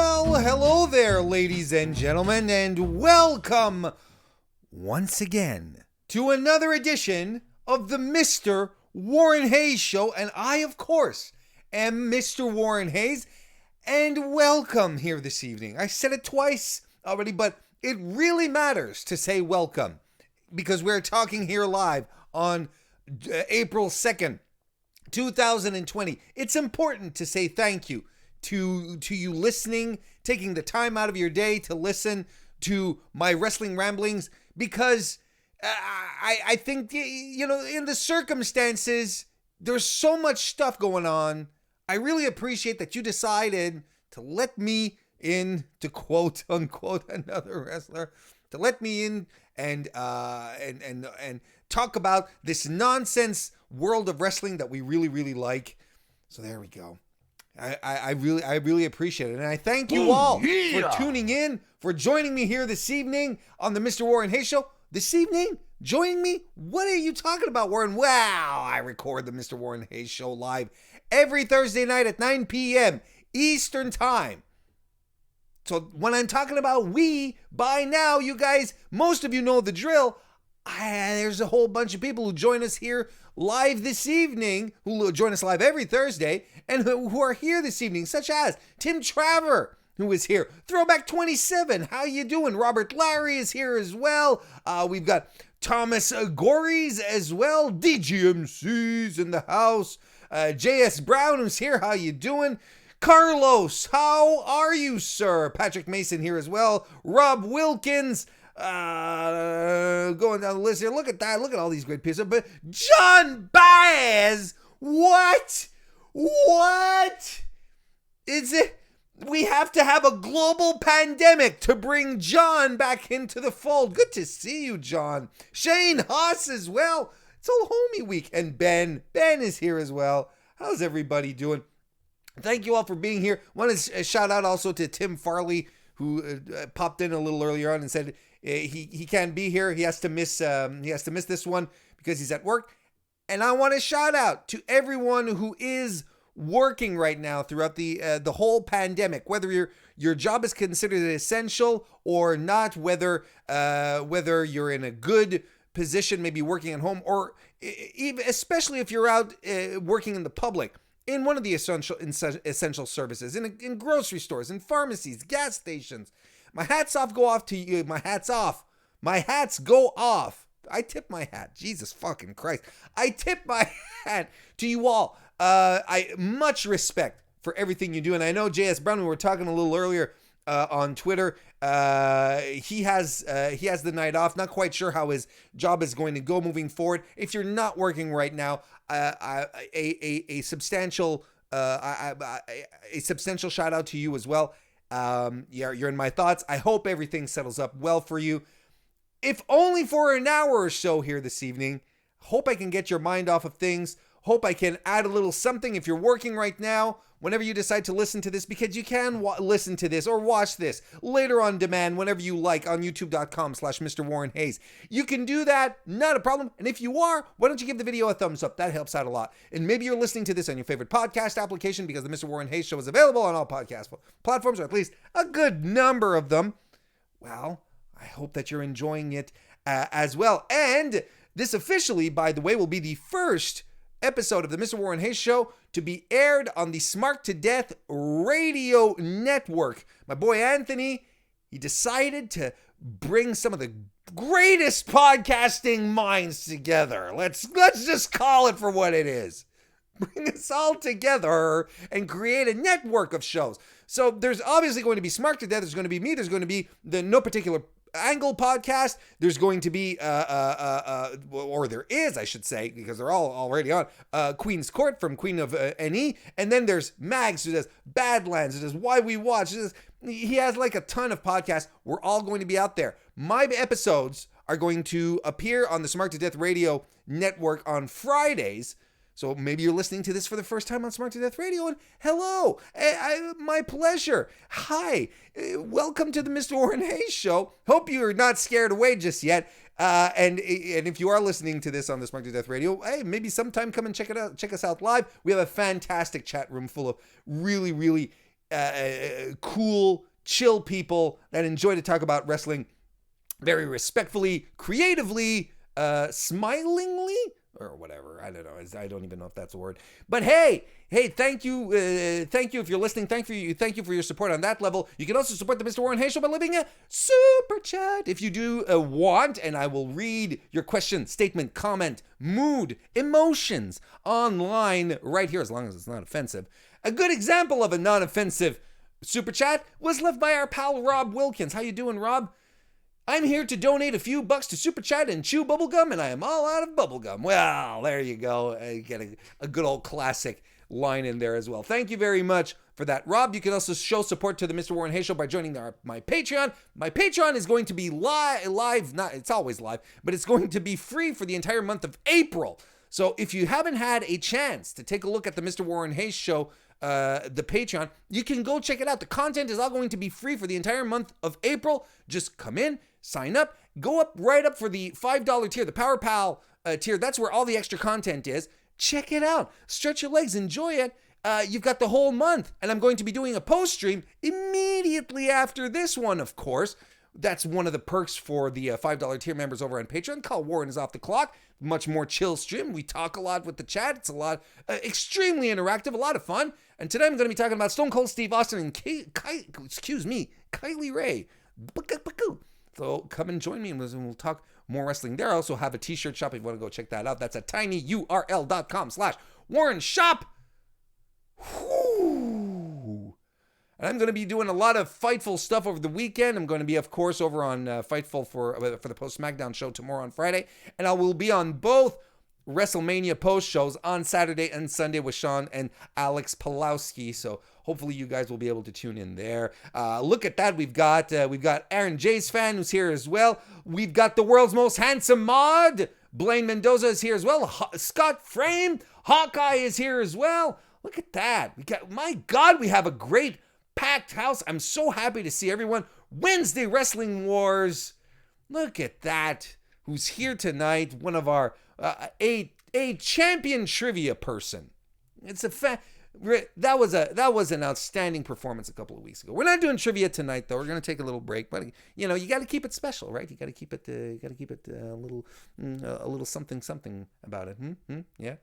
Well, hello there, ladies and gentlemen, and welcome once again to another edition of the Mr. Warren Hayes Show. And I, of course, am Mr. Warren Hayes, and welcome here this evening. I said it twice already, but it really matters to say welcome because we're talking here live on April 2nd, 2020. It's important to say thank you to you listening, taking the time out of your day to listen to my wrestling ramblings, because I think, you know, in the circumstances, there's so much stuff going on. I really appreciate that you decided to let me in, to quote unquote another wrestler, to let me in and talk about this nonsense world of wrestling that we really like. So there we go. I really appreciate it. And I thank you all for tuning in, for joining me here this evening on the Mr. Warren Hayes Show. This evening, joining me? What are you talking about, Warren? Wow, I record the Mr. Warren Hayes Show live every Thursday night at 9 p.m. Eastern Time. So when I'm talking about we, by now, you guys, most of you know the drill. There's a whole bunch of people who join us here live this evening, who join us live every Thursday, and who are here this evening, such as Tim Traver, who is here. Throwback 27, how you doing? Robert Larry is here as well. We've got Thomas Gories as well. DGMC's in the house. JS Brown is here. How you doing? Carlos, how are you, sir? Patrick Mason here as well. Rob Wilkins. Going down the list here. Look at that. Look at all these great pieces. But John Baez, what is it? We have to have a global pandemic to bring John back into the fold. Good to see you, John. Shane Haas as well. It's all homie week. And Ben is here as well. How's everybody doing? Thank you all for being here. Want to shout out also to Tim Farley, who popped in a little earlier on and said he can't be here. He has to miss this one because he's at work. And I want to shout out to everyone who is working right now throughout the whole pandemic, whether your job is considered essential or not, whether you're in a good position, maybe working at home, or even especially if you're out working in the public, in one of the essential services, in grocery stores, in pharmacies, gas stations. My hats go off to you. My hats go off. I tip my hat. Jesus fucking Christ. I tip my hat to you all. I much respect for everything you do. And I know JS Brown, we were talking a little earlier on Twitter. He has the night off. Not quite sure how his job is going to go moving forward. If you're not working right now, a substantial shout out to you as well. You're in my thoughts. I hope everything settles up well for you. If only for an hour or so here this evening. Hope I can get your mind off of things. Hope I can add a little something if you're working right now, whenever you decide to listen to this, because you can listen to this or watch this later on demand whenever you like on youtube.com/MrWarrenHayes. You can do that, not a problem. And if you are, why don't you give the video a thumbs up? That helps out a lot. And maybe you're listening to this on your favorite podcast application, because the Mr. Warren Hayes Show is available on all podcast platforms, or at least a good number of them. Well, I hope that you're enjoying it as well. And this officially, by the way, will be the first episode of the Mr. Warren Hayes Show to be aired on the Smart to Death radio network. My boy Anthony, he decided to bring some of the greatest podcasting minds together. Let's just call it for what it is. Bring us all together and create a network of shows. So there's obviously going to be Smart to Death. There's going to be me. There's going to be the No Particular Angle podcast. There's going to be or there is, I should say, because they're all already on, Queen's Court from Queen of NE, and then there's Mags, who does Badlands, who does Why We Watch. He has like a ton of podcasts. We're all going to be out there. My episodes are going to appear on the Smart to Death radio network on Fridays. So maybe you're listening to this for the first time on Smart to Death Radio, and hello, my pleasure. Hi, welcome to the Mr. Warren Hayes Show. Hope you're not scared away just yet. And if you are listening to this on the Smart to Death Radio, hey, maybe sometime come and check us out live. We have a fantastic chat room full of really cool, chill people that enjoy to talk about wrestling very respectfully, creatively, smilingly, or whatever. I don't know. I don't even know if that's a word. But hey, thank you if you're listening. Thank you for your support on that level. You can also support the Mr. Warren Hayes Show by leaving a super chat if you do want, and I will read your question, statement, comment, mood, emotions online right here, as long as it's not offensive. A good example of a non-offensive super chat was left by our pal Rob Wilkins. How you doing, Rob? I'm here to donate a few bucks to Super Chat and chew bubblegum, and I am all out of bubblegum. Well, there you go. You get a good old classic line in there as well. Thank you very much for that, Rob. You can also show support to the Mr. Warren Hayes Show by joining my Patreon. My Patreon is going to be live, not it's always live, but it's going to be free for the entire month of April. So if you haven't had a chance to take a look at the Mr. Warren Hayes Show, the Patreon, you can go check it out. The content is all going to be free for the entire month of April. Just come in, sign up, go up right up for the $5 tier, the Power Pal tier. That's where all the extra content is. Check it out. Stretch your legs, enjoy it. You've got the whole month, and I'm going to be doing a post stream immediately after this one, of course. That's one of the perks for the $5 tier members over on Patreon. Call Warren is off the clock. Much more chill stream. We talk a lot with the chat. It's a lot, extremely interactive, a lot of fun. And today I'm going to be talking about Stone Cold Steve Austin and Kylie Ray. So come and join me and we'll talk more wrestling there. I also have a t-shirt shop if you want to go check that out. That's at tinyurl.com/WarrenShop. Whoo! And I'm going to be doing a lot of Fightful stuff over the weekend. I'm going to be, of course, over on Fightful for the post-SmackDown show tomorrow on Friday. And I will be on both WrestleMania post shows on Saturday and Sunday with Sean and Alex Pulowski. So hopefully you guys will be able to tune in there. Look at that. We've got Aaron J's fan who's here as well. We've got the world's most handsome mod. Blaine Mendoza is here as well. Scott Frame. Hawkeye is here as well. Look at that. My God, we have a great packed house. I'm so happy to see everyone. Wednesday Wrestling Wars. Look at that. Who's here tonight? One of our a champion trivia person. It's a that was an outstanding performance a couple of weeks ago. We're not doing trivia tonight though. We're going to take a little break, but you got to keep it special, right? You got to keep it a little something about it. Yeah.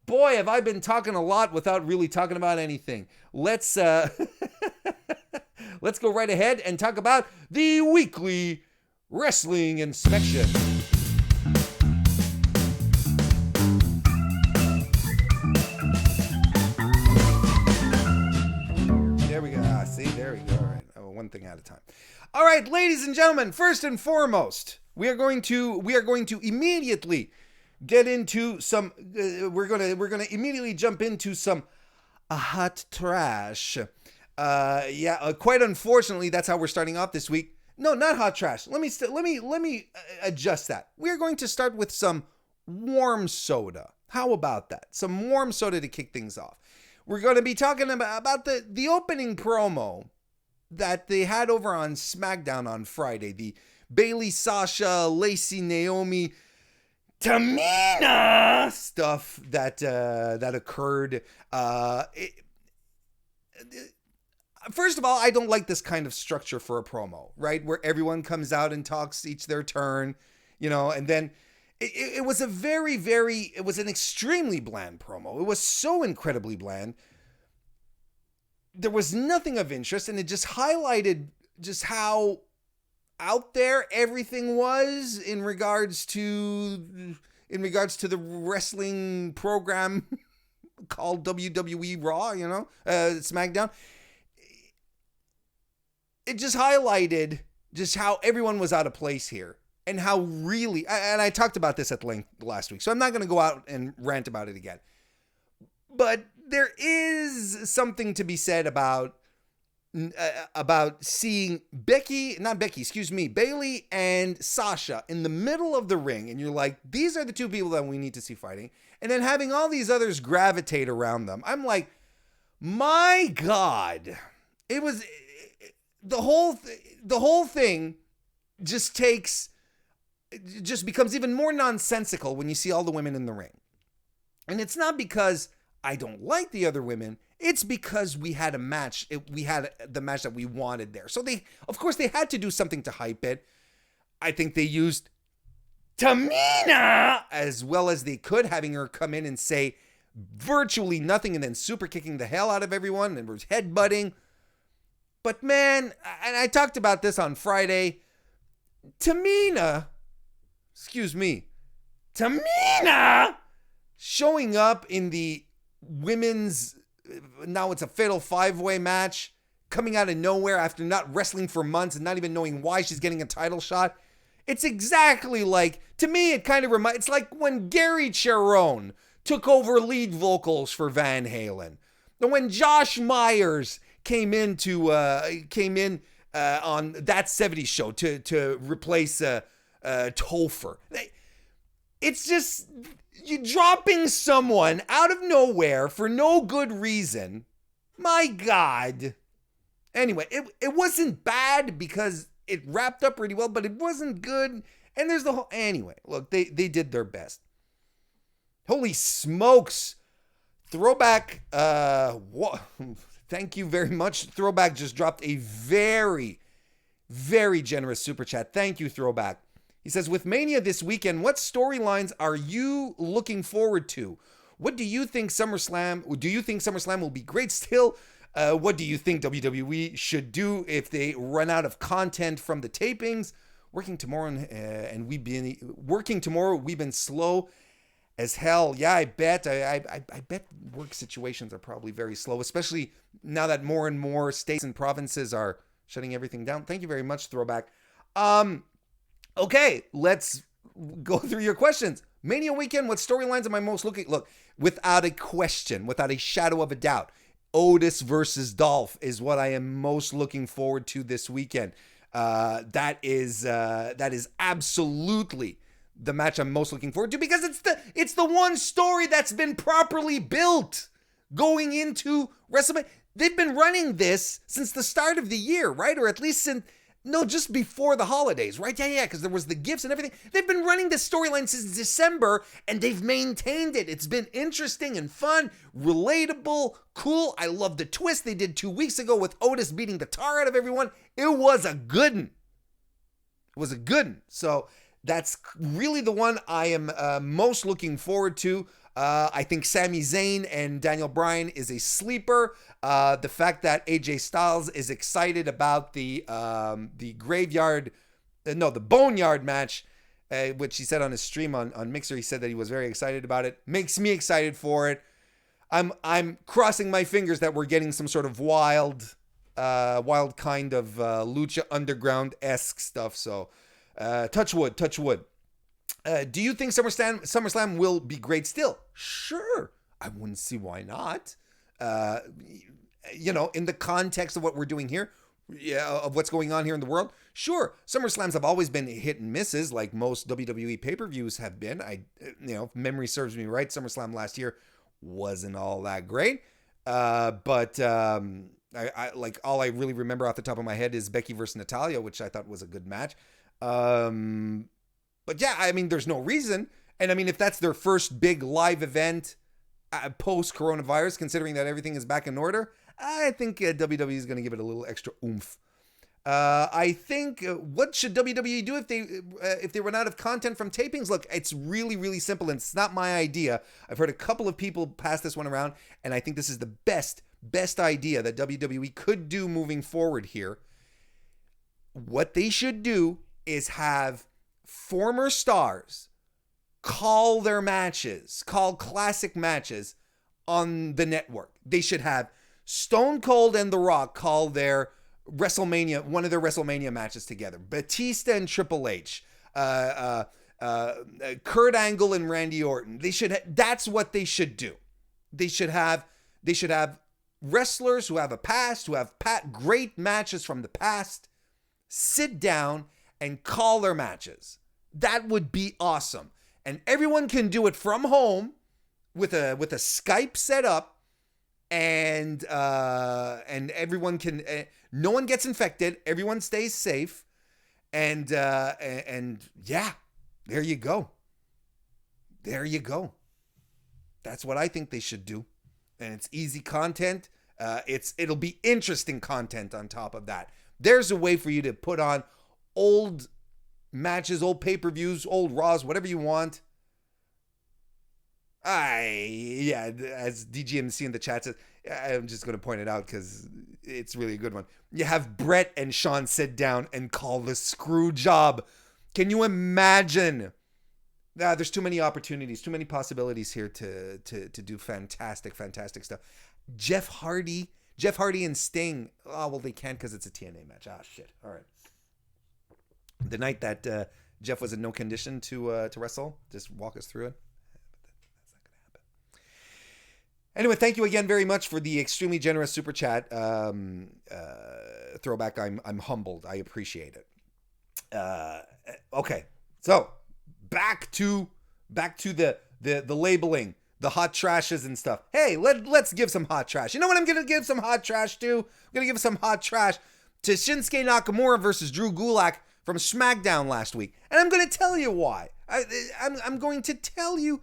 Boy, have I been talking a lot without really talking about anything. Let's let's go right ahead and talk about the weekly wrestling inspection. There we go. There we go. All right. One thing at a time. All right, ladies and gentlemen, first and foremost, we are going to immediately get into some we're going to immediately jump into some hot trash. Quite unfortunately, that's how we're starting off this week. No, not hot trash. Let me adjust that. We're going to start with some warm soda. How about that? Some warm soda to kick things off. We're going to be talking about the opening promo that they had over on SmackDown on Friday. The Bayley, Sasha, Lacey, Naomi, Tamina stuff that occurred. First of all, I don't like this kind of structure for a promo, right? Where everyone comes out and talks each their turn, and then it was a it was an extremely bland promo. It was so incredibly bland. There was nothing of interest, and it just highlighted just how out there everything was in regards to the wrestling program called WWE Raw, SmackDown. It just highlighted just how everyone was out of place here and how really, and I talked about this at length last week, so I'm not going to go out and rant about it again. But there is something to be said about seeing Bayley and Sasha in the middle of the ring, and you're like, these are the two people that we need to see fighting, and then having all these others gravitate around them. I'm like, my God, it was the whole thing just becomes even more nonsensical when you see all the women in the ring. And it's not because I don't like the other women, it's because we had a match. We had the match that we wanted there. So of course, they had to do something to hype it. I think they used Tamina as well as they could, having her come in and say virtually nothing and then super kicking the hell out of everyone and was headbutting. But man, and I talked about this on Friday, Tamina showing up in the women's, now it's a fatal 5-way match, coming out of nowhere after not wrestling for months and not even knowing why she's getting a title shot. It's exactly like, to me, it kind of reminds, it's like when Gary Cherone took over lead vocals for Van Halen. And when Josh Myers came in on That 70s Show to replace Topher. It's just, you dropping someone out of nowhere for no good reason. My God. Anyway, it wasn't bad because it wrapped up really well, but it wasn't good. And there's the whole, anyway, look, they did their best. Holy smokes. Throwback, thank you very much. Throwback just dropped a very, very generous super chat. Thank you, Throwback. He says, with Mania this weekend, what storylines are you looking forward to? What do you think SummerSlam? Do you think SummerSlam will be great still? What do you think WWE should do if they run out of content from the tapings? Working tomorrow, we've been slow as hell. Yeah, I bet. I bet work situations are probably very slow, especially now that more and more states and provinces are shutting everything down. Thank you very much, Throwback. Okay, let's go through your questions. Mania weekend, what storylines am I most looking? Look, without a question, without a shadow of a doubt, Otis versus Dolph is what I am most looking forward to this weekend. That is absolutely the match I'm most looking forward to, because it's the one story that's been properly built going into WrestleMania. They've been running this since the start of the year, right? Or at least just before the holidays, right? Yeah, because there was the gifts and everything. They've been running this storyline since December, and they've maintained it. It's been interesting and fun, relatable, cool. I love the twist they did 2 weeks ago with Otis beating the tar out of everyone. It was a good one. So that's really the one I am most looking forward to. I think Sami Zayn and Daniel Bryan is a sleeper. The fact that AJ Styles is excited about the Boneyard match, which he said on his stream on Mixer, he said that he was very excited about it. Makes me excited for it. I'm crossing my fingers that we're getting some sort of wild kind of Lucha Underground-esque stuff. So touch wood. Do you think SummerSlam will be great still? Sure. I wouldn't see why not. In the context of what we're doing here, of what's going on here in the world, sure. SummerSlams have always been hit and misses, like most WWE pay-per-views have been. If memory serves me right, SummerSlam last year wasn't all that great. But I like, all I really remember off the top of my head is Becky versus Natalya, which I thought was a good match. But yeah, I mean, there's no reason. And I mean, if that's their first big live event post-coronavirus, considering that everything is back in order, I think WWE is going to give it a little extra oomph. I think, what should WWE do if they run out of content from tapings? Look, it's really, really simple, and it's not my idea. I've heard a couple of people pass this one around, and I think this is the best idea that WWE could do moving forward here. What they should do is have former stars call their matches, call classic matches on the network. They should have Stone Cold and The Rock call their one of their WrestleMania matches together. Batista and Triple H, Kurt Angle and Randy Orton. That's what they should do. They should have wrestlers who have a past, who have great matches from the past, sit down and call their matches. That would be awesome. And everyone can do it from home with a Skype set up, and everyone can, no one gets infected, everyone stays safe, and yeah, there you go. That's what I think they should do. and it's easy content. It'll be interesting content on top of that. There's a way for you to put on old matches, old pay-per-views, old Raws, whatever you want. As DGMC in the chat says, I'm just going to point it out because it's really a good one. You have Brett and Sean sit down and call the screw job. Can you imagine? There's too many opportunities, too many possibilities here to do fantastic stuff. Jeff Hardy and Sting. Oh, well, they can't because it's a TNA match. Ah, shit. All right. The night that Jeff was in no condition to wrestle, just walk us through it. That's not going to happen. Anyway, thank you again very much for the extremely generous super chat. Throwback. I'm humbled. I appreciate it. Okay, so back to the labeling, the hot trashes and stuff. Hey, let's give some hot trash. You know what I'm gonna give some hot trash to? I'm gonna give some hot trash to Shinsuke Nakamura versus Drew Gulak from SmackDown last week, and I'm gonna tell you why. I'm going to tell you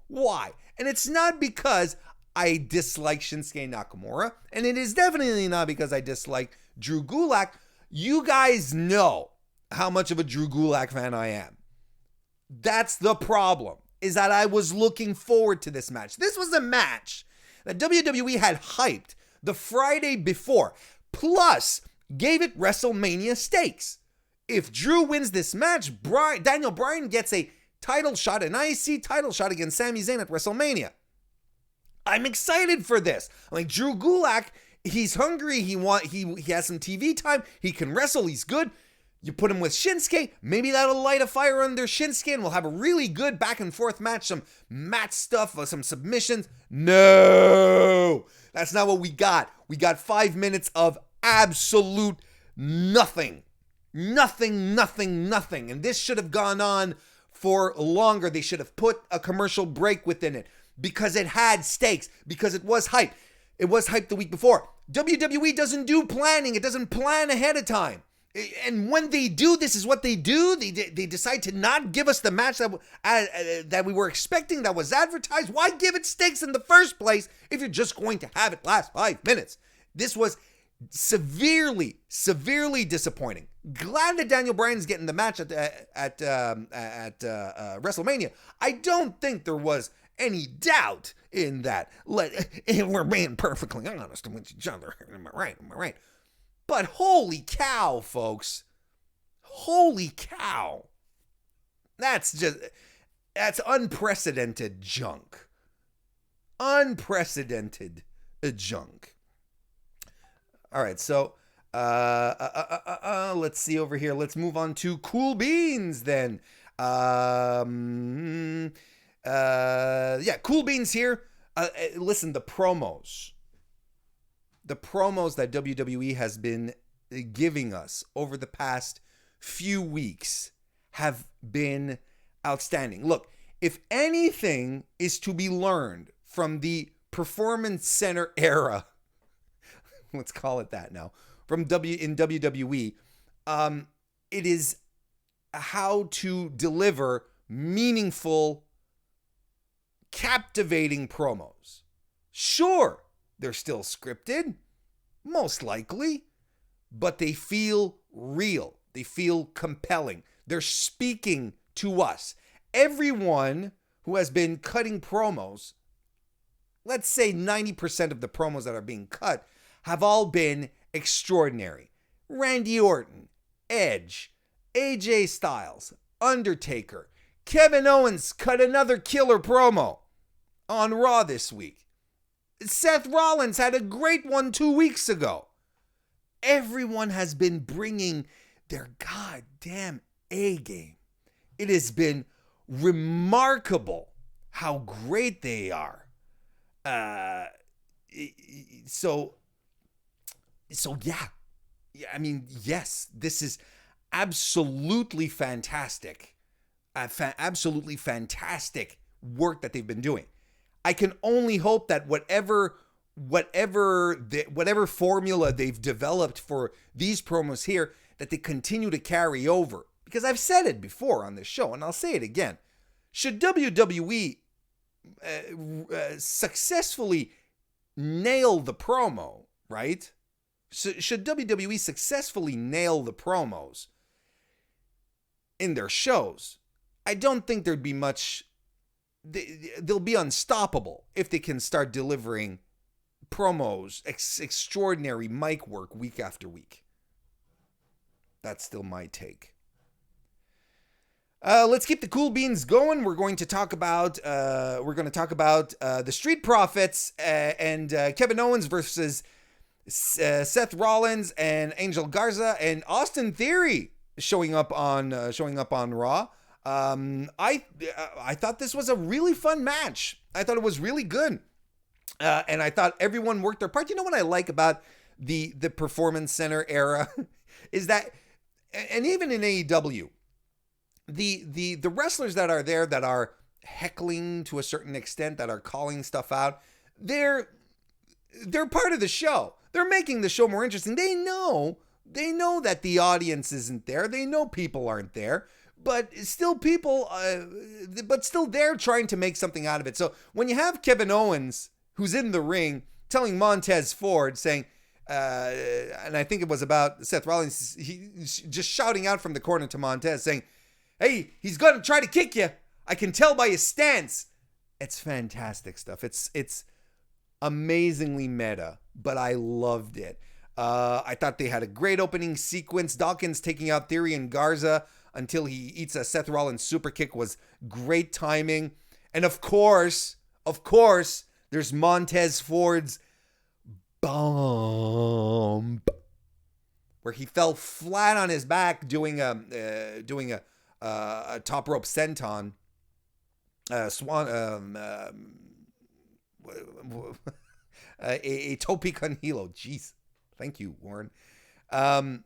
why, and it's not because I dislike Shinsuke Nakamura, and it is definitely not because I dislike Drew Gulak. You guys know how much of a Drew Gulak fan I am. That's the problem, is that I was looking forward to this match. This was a match that WWE had hyped the Friday before, plus gave it WrestleMania stakes. If Drew wins this match, Daniel Bryan gets a title shot, an IC title shot against Sami Zayn at WrestleMania. I'm excited for this. Like, Drew Gulak, he's hungry. He has some TV time. He can wrestle. He's good. You put him with Shinsuke. Maybe that'll light a fire under Shinsuke, and we'll have a really good back and forth match. Some mat stuff, some submissions. No, that's not what we got. We got 5 minutes of absolute nothing. Nothing. And this should have gone on for longer. They should have put a commercial break within it because it had stakes, because it was hype. It was hyped the week before. WWE doesn't do planning. It doesn't plan ahead of time. And when they do, this is what they do. They decide to not give us the match that we were expecting, that was advertised. Why give it stakes in the first place if you're just going to have it last 5 minutes? This was severely disappointing. Glad that Daniel Bryan's getting the match at WrestleMania. I don't think there was any doubt in that. We're being perfectly honest with each other. Am I right? But holy cow, folks. Holy cow. That's unprecedented junk. Unprecedented junk. All right, so let's see over here. Let's move on to Cool Beans then. Cool Beans here. Listen, the promos that WWE has been giving us over the past few weeks have been outstanding. Look, if anything is to be learned from the Performance Center era, let's call it that now, in WWE, it is how to deliver meaningful, captivating promos. Sure, they're still scripted, most likely, but they feel real. They feel compelling. They're speaking to us. Everyone who has been cutting promos, let's say 90% of the promos that are being cut, have all been extraordinary. Randy Orton, Edge, AJ Styles, Undertaker, Kevin Owens cut another killer promo on Raw this week. Seth Rollins had a great one 2 weeks ago. Everyone has been bringing their goddamn A game. It has been remarkable how great they are. So yeah. I mean, yes, this is absolutely fantastic. Absolutely fantastic work that they've been doing. I can only hope that whatever formula they've developed for these promos here, that they continue to carry over. Because I've said it before on this show, and I'll say it again. Should WWE successfully nail the promo, right? So should WWE successfully nail the promos in their shows, I don't think there'd be much. They'll be unstoppable if they can start delivering promos, extraordinary mic work week after week. That's still my take. Let's keep the cool beans going. We're going to talk about the Street Profits and Kevin Owens versus Seth Rollins and Angel Garza and Austin Theory showing up on Raw. I thought this was a really fun match. I thought it was really good, and I thought everyone worked their part. You know what I like about the Performance Center era is that, and even in AEW. The wrestlers that are there that are heckling to a certain extent, that are calling stuff out, they're part of the show. They're making the show more interesting. They know that the audience isn't there. They know people aren't there, but still they're trying to make something out of it. So when you have Kevin Owens, who's in the ring, telling Montez Ford, saying, and I think it was about Seth Rollins, he's just shouting out from the corner to Montez saying, "Hey, he's going to try to kick you. I can tell by his stance." It's fantastic stuff. It's amazingly meta, but I loved it. I thought they had a great opening sequence. Dawkins taking out Theory and Garza until he eats a Seth Rollins super kick was great timing. And of course, there's Montez Ford's bump, where he fell flat on his back doing a top rope senton, a tope con hilo. Jeez, thank you, Warren. That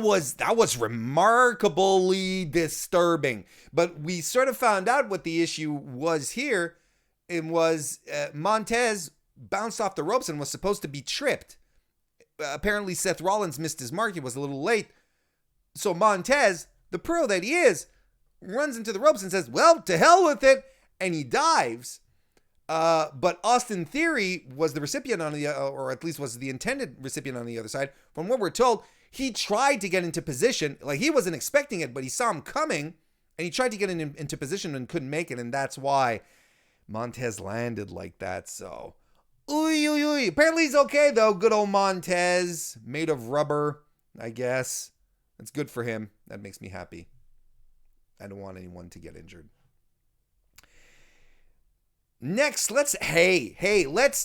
was remarkably disturbing. But we sort of found out what the issue was here. It was Montez bounced off the ropes and was supposed to be tripped. Apparently, Seth Rollins missed his mark. He was a little late. So Montez, the pro that he is, runs into the ropes and says, "Well, to hell with it," and he dives. But Austin Theory was the recipient on the, or at least was the intended recipient on the other side. From what we're told, he tried to get into position, like he wasn't expecting it, but he saw him coming, and he tried to get into position and couldn't make it, and that's why Montez landed like that. So, apparently he's okay though. Good old Montez, made of rubber, I guess. That's good for him. That makes me happy. I don't want anyone to get injured. Next, let's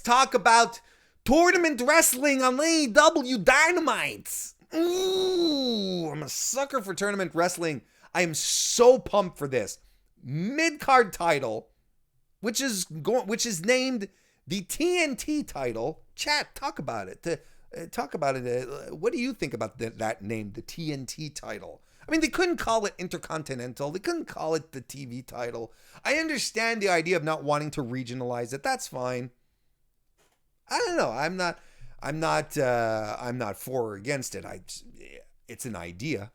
talk about tournament wrestling on AEW Dynamite. Ooh, I'm a sucker for tournament wrestling. I am so pumped for this. Mid-card title, which is named the TNT title. Chat, talk about it. What do you think about that name, the TNT title? I mean, they couldn't call it Intercontinental. They couldn't call it the TV title. I understand the idea of not wanting to regionalize it. That's fine. I don't know. I'm not for or against it. It's an idea.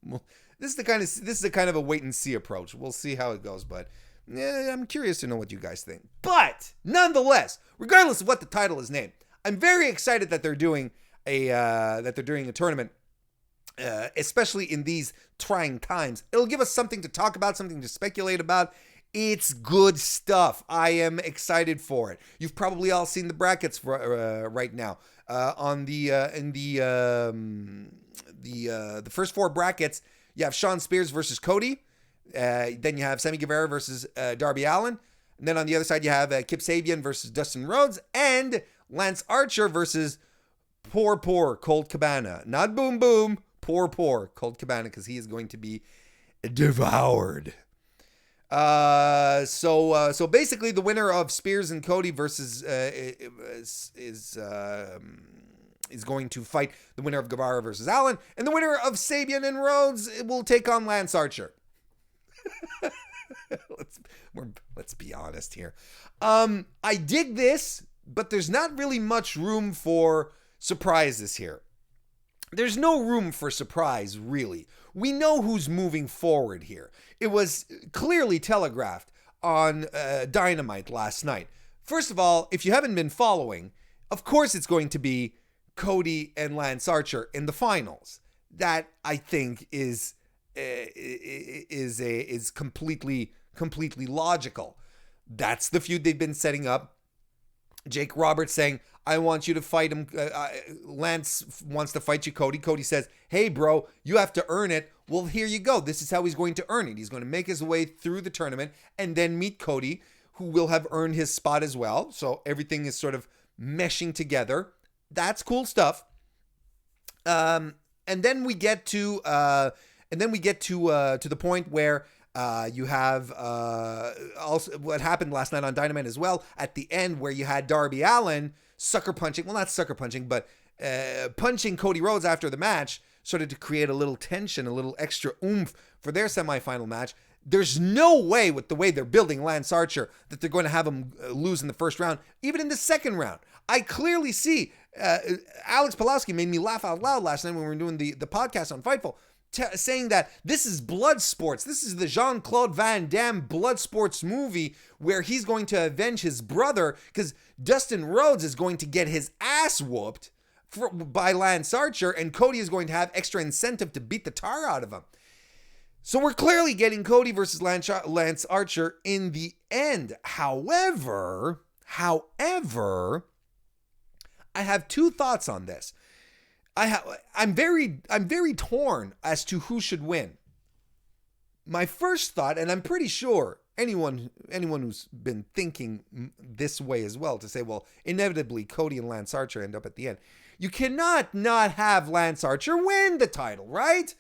Well, this is the kind of a wait and see approach. We'll see how it goes, but yeah, I'm curious to know what you guys think. But nonetheless, regardless of what the title is named, I'm very excited that they're doing a tournament, especially in these trying times. It'll give us something to talk about, something to speculate about. It's good stuff. I am excited for it. You've probably all seen the brackets right now. On the first four brackets, you have Shawn Spears versus Cody. Then you have Sammy Guevara versus Darby Allin. And then on the other side, you have Kip Sabian versus Dustin Rhodes and Lance Archer versus poor Colt Cabana. Not Boom Boom, poor Colt Cabana, because he is going to be devoured. So basically, the winner of Spears and Cody versus is going to fight the winner of Guevara versus Allen, and the winner of Sabian and Rhodes will take on Lance Archer. Let's be honest here. I dig this, but there's not really much room for surprises here. There's no room for surprise, really. We know who's moving forward here. It was clearly telegraphed. on Dynamite last night. First of all, if you haven't been following, of course it's going to be Cody and Lance Archer in the finals. That, I think, is completely logical. That's the feud they've been setting up. Jake Roberts saying, I want you to fight him. Lance wants to fight you, Cody. Cody says, hey, bro, you have to earn it. Well, here you go. This is how he's going to earn it. He's going to make his way through the tournament and then meet Cody, who will have earned his spot as well. So everything is sort of meshing together. That's cool stuff. And then we get to the point where you have also what happened last night on Dynamite as well at the end, where you had Darby Allin punching Cody Rhodes after the match, sort of to create a little tension, a little extra oomph for their semifinal match. There's no way, with the way they're building Lance Archer, that they're going to have him lose in the first round, even in the second round. I clearly see, Alex Pulowski made me laugh out loud last night when we were doing the podcast on Fightful, saying that this is blood sports. This is the Jean-Claude Van Damme blood sports movie where he's going to avenge his brother, because Dustin Rhodes is going to get his ass whooped by Lance Archer, and Cody is going to have extra incentive to beat the tar out of him. So we're clearly getting Cody versus Lance Archer in the end. However, I have two thoughts on this. I'm very torn as to who should win. My first thought, and I'm pretty sure anyone who's been thinking this way as well, to say, well, inevitably Cody and Lance Archer end up at the end. You cannot not have Lance Archer win the title, right?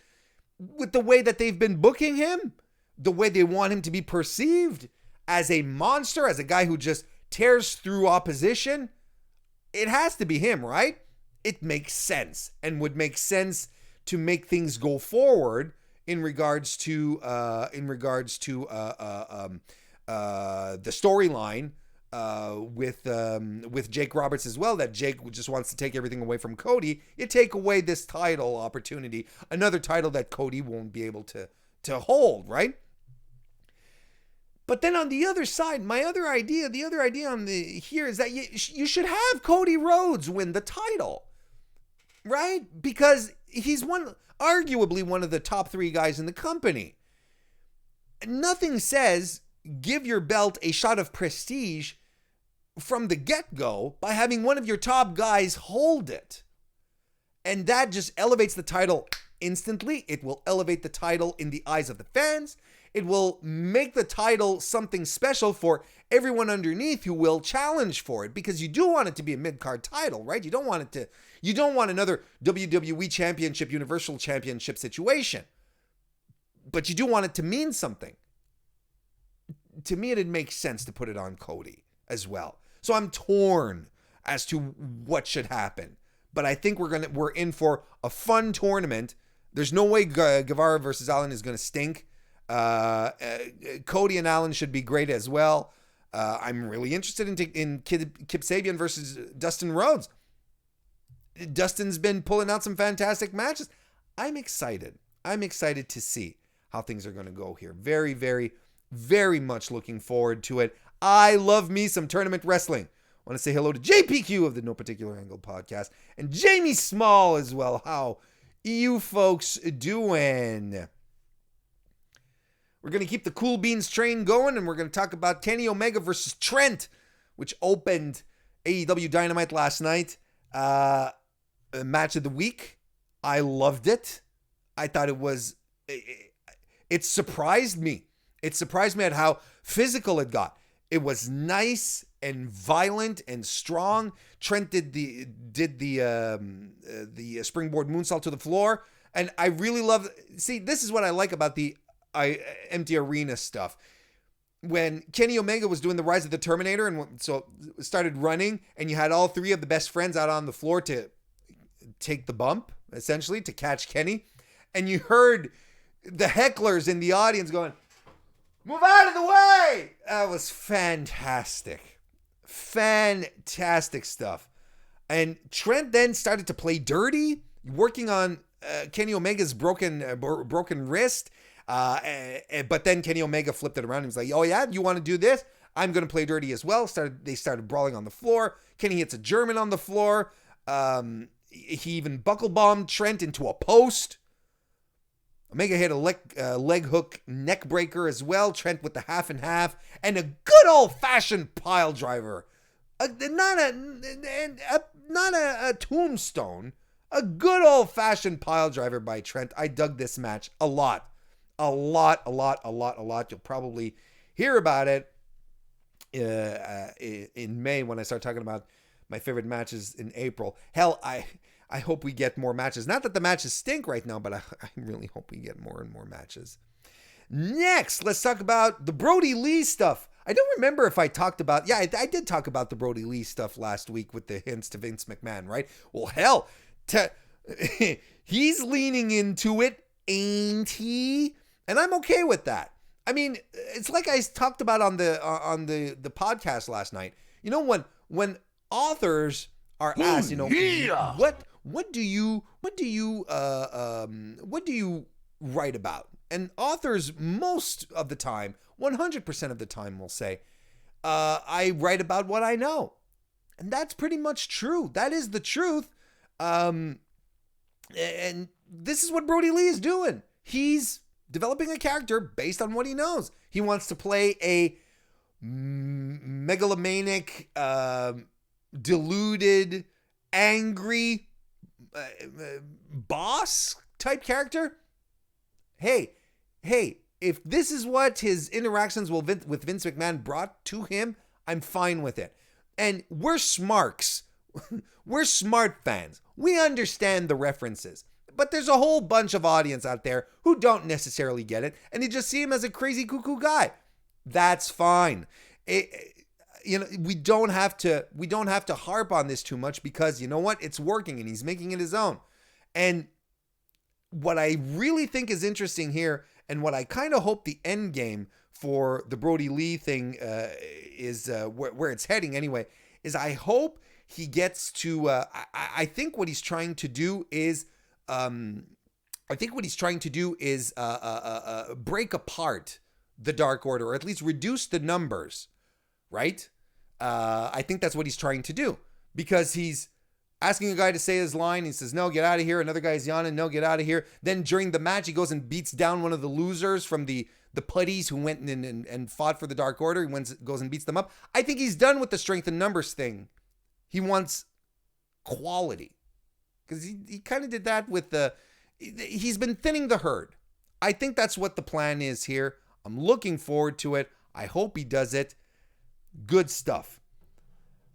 With the way that they've been booking him, the way they want him to be perceived as a monster, as a guy who just tears through opposition, it has to be him, right? It makes sense, and would make sense to make things go forward in regards to the storyline with Jake Roberts as well, that Jake just wants to take everything away from Cody. You take away this title opportunity, another title that Cody won't be able to hold, right? But then on the other side, the other idea on here is that you should have Cody Rhodes win the title, right? Because he's arguably one of the top 3 guys in the company. Nothing says give your belt a shot of prestige from the get-go by having one of your top guys hold it. And that just elevates the title instantly. It will elevate the title in the eyes of the fans. It will make the title something special for everyone underneath who will challenge for it, because you do want it to be a mid-card title, right? You don't want another WWE Championship, Universal Championship situation, but you do want it to mean something. To me, it'd make sense to put it on Cody as well. So I'm torn as to what should happen, but I think we're in for a fun tournament. There's no way Guevara versus Allen is going to stink. Cody and Allen should be great as well. I'm really interested in Kip Sabian versus Dustin Rhodes. Dustin's been pulling out some fantastic matches. I'm excited to see how things are going to go here. Very, very, very much looking forward to it. I love me some tournament wrestling. I want to say hello to JPQ of the No Particular Angle podcast and Jamie Small as well. How you folks doing? We're going to keep the Cool Beans train going, and we're going to talk about Kenny Omega versus Trent, which opened AEW Dynamite last night. Match of the week. I loved it. I thought it surprised me. It surprised me at how physical it got. It was nice and violent and strong. Trent did the springboard moonsault to the floor, and I really love. See, this is what I like about the empty arena stuff. When Kenny Omega was doing the Rise of the Terminator, and so started running, and you had all 3 of the best friends out on the floor to take the bump, essentially, to catch Kenny, and you heard the hecklers in the audience going, "Move out of the way!" That was fantastic. Fantastic stuff. And Trent then started to play dirty, working on Kenny Omega's broken wrist. But then Kenny Omega flipped it around. He was like, oh yeah, you want to do this? I'm going to play dirty as well. They started brawling on the floor. Kenny hits a German on the floor. He even buckle bombed Trent into a post. Omega hit a leg hook neck breaker as well. Trent with the half and half. And a good old-fashioned pile driver. Not a tombstone. A good old-fashioned pile driver by Trent. I dug this match a lot. You'll probably hear about it in May when I start talking about my favorite matches in April. Hell, I hope we get more matches. Not that the matches stink right now, but I really hope we get more and more matches. Next, let's talk about the Brody Lee stuff. I don't remember if I talked about... Yeah, I did talk about the Brody Lee stuff last week with the hints to Vince McMahon, right? Well, hell, he's leaning into it, ain't he? And I'm okay with that. I mean, it's like I talked about on the podcast last night. You know, when authors are asked, you know, what do you write about? And authors most of the time, 100% of the time, will say, I write about what I know. And that's pretty much true. That is the truth. And this is what Brody Lee is doing. He's developing a character based on what he knows. He wants to play a megalomaniac, deluded, angry boss type character. Hey, if this is what his interactions with Vince McMahon brought to him, I'm fine with it. And we're smarks. We're smart fans. We understand the references. But there's a whole bunch of audience out there who don't necessarily get it, and they just see him as a crazy cuckoo guy. That's fine. We don't have to harp on this too much, because you know what? It's working and he's making it his own. And what I really think is interesting here, and what I kind of hope the end game for the Brody Lee thing is where it's heading anyway, is I hope he gets to, I think what he's trying to do is, break apart the Dark Order, or at least reduce the numbers, right? I think that's what he's trying to do, because he's asking a guy to say his line. He says, no, get out of here. Another guy's yawning, no, get out of here. Then during the match, he goes and beats down one of the losers from the putties who went and fought for the Dark Order. He goes and beats them up. I think he's done with the strength and numbers thing. He wants quality. Because he kind of did that with he's been thinning the herd. I think that's what the plan is here. I'm looking forward to it. I hope he does it. Good stuff.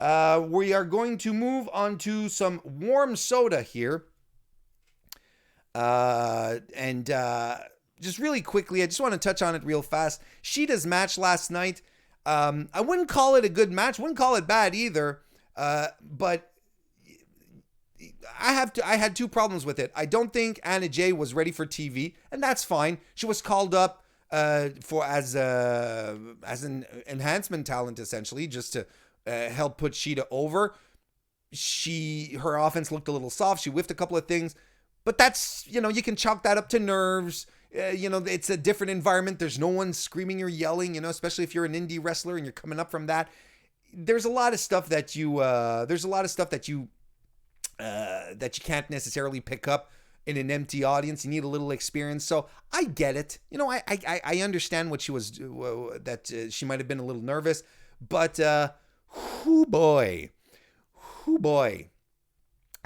We are going to move on to some warm soda here. And just really quickly, I just want to touch on it real fast. Shida's match last night. I wouldn't call it a good match. Wouldn't call it bad either. But I had two problems with it. I don't think Anna Jay was ready for TV, and that's fine. She was called up as an enhancement talent, essentially, just to help put Shida over. Her offense looked a little soft. She whiffed a couple of things, but that's, you can chalk that up to nerves. It's a different environment. There's no one screaming or yelling, especially if you're an indie wrestler and you're coming up from that. There's a lot of stuff that you can't necessarily pick up in an empty audience. You need a little experience. So I get it. I understand what she was, that she might have been a little nervous, but hoo boy.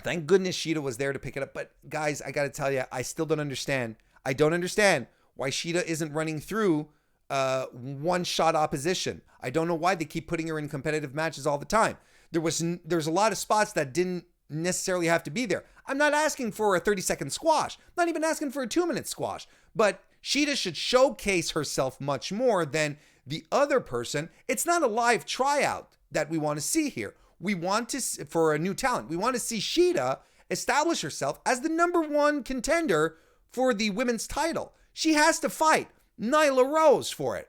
Thank goodness Shida was there to pick it up. But guys, I got to tell you, I still don't understand. I don't understand why Shida isn't running through one-shot opposition. I don't know why they keep putting her in competitive matches all the time. There's a lot of spots that didn't necessarily have to be there. I'm not asking for a 30-second squash. I'm not even asking for a 2-minute squash. But Shida should showcase herself much more than the other person. It's not a live tryout that we want to see here. We want to, for a new talent, we want to see Shida establish herself as the number one contender for the women's title. She has to fight Nyla Rose for it.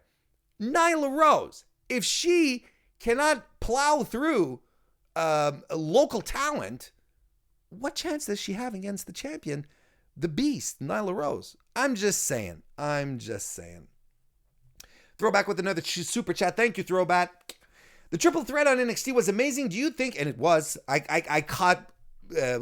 Nyla Rose, if she cannot plow through a local talent, what chance does she have against the champion, the beast, Nyla Rose? I'm just saying. Throwback with another super chat. Thank you, Throwback. The triple threat on NXT was amazing. Do you think, and it was, I caught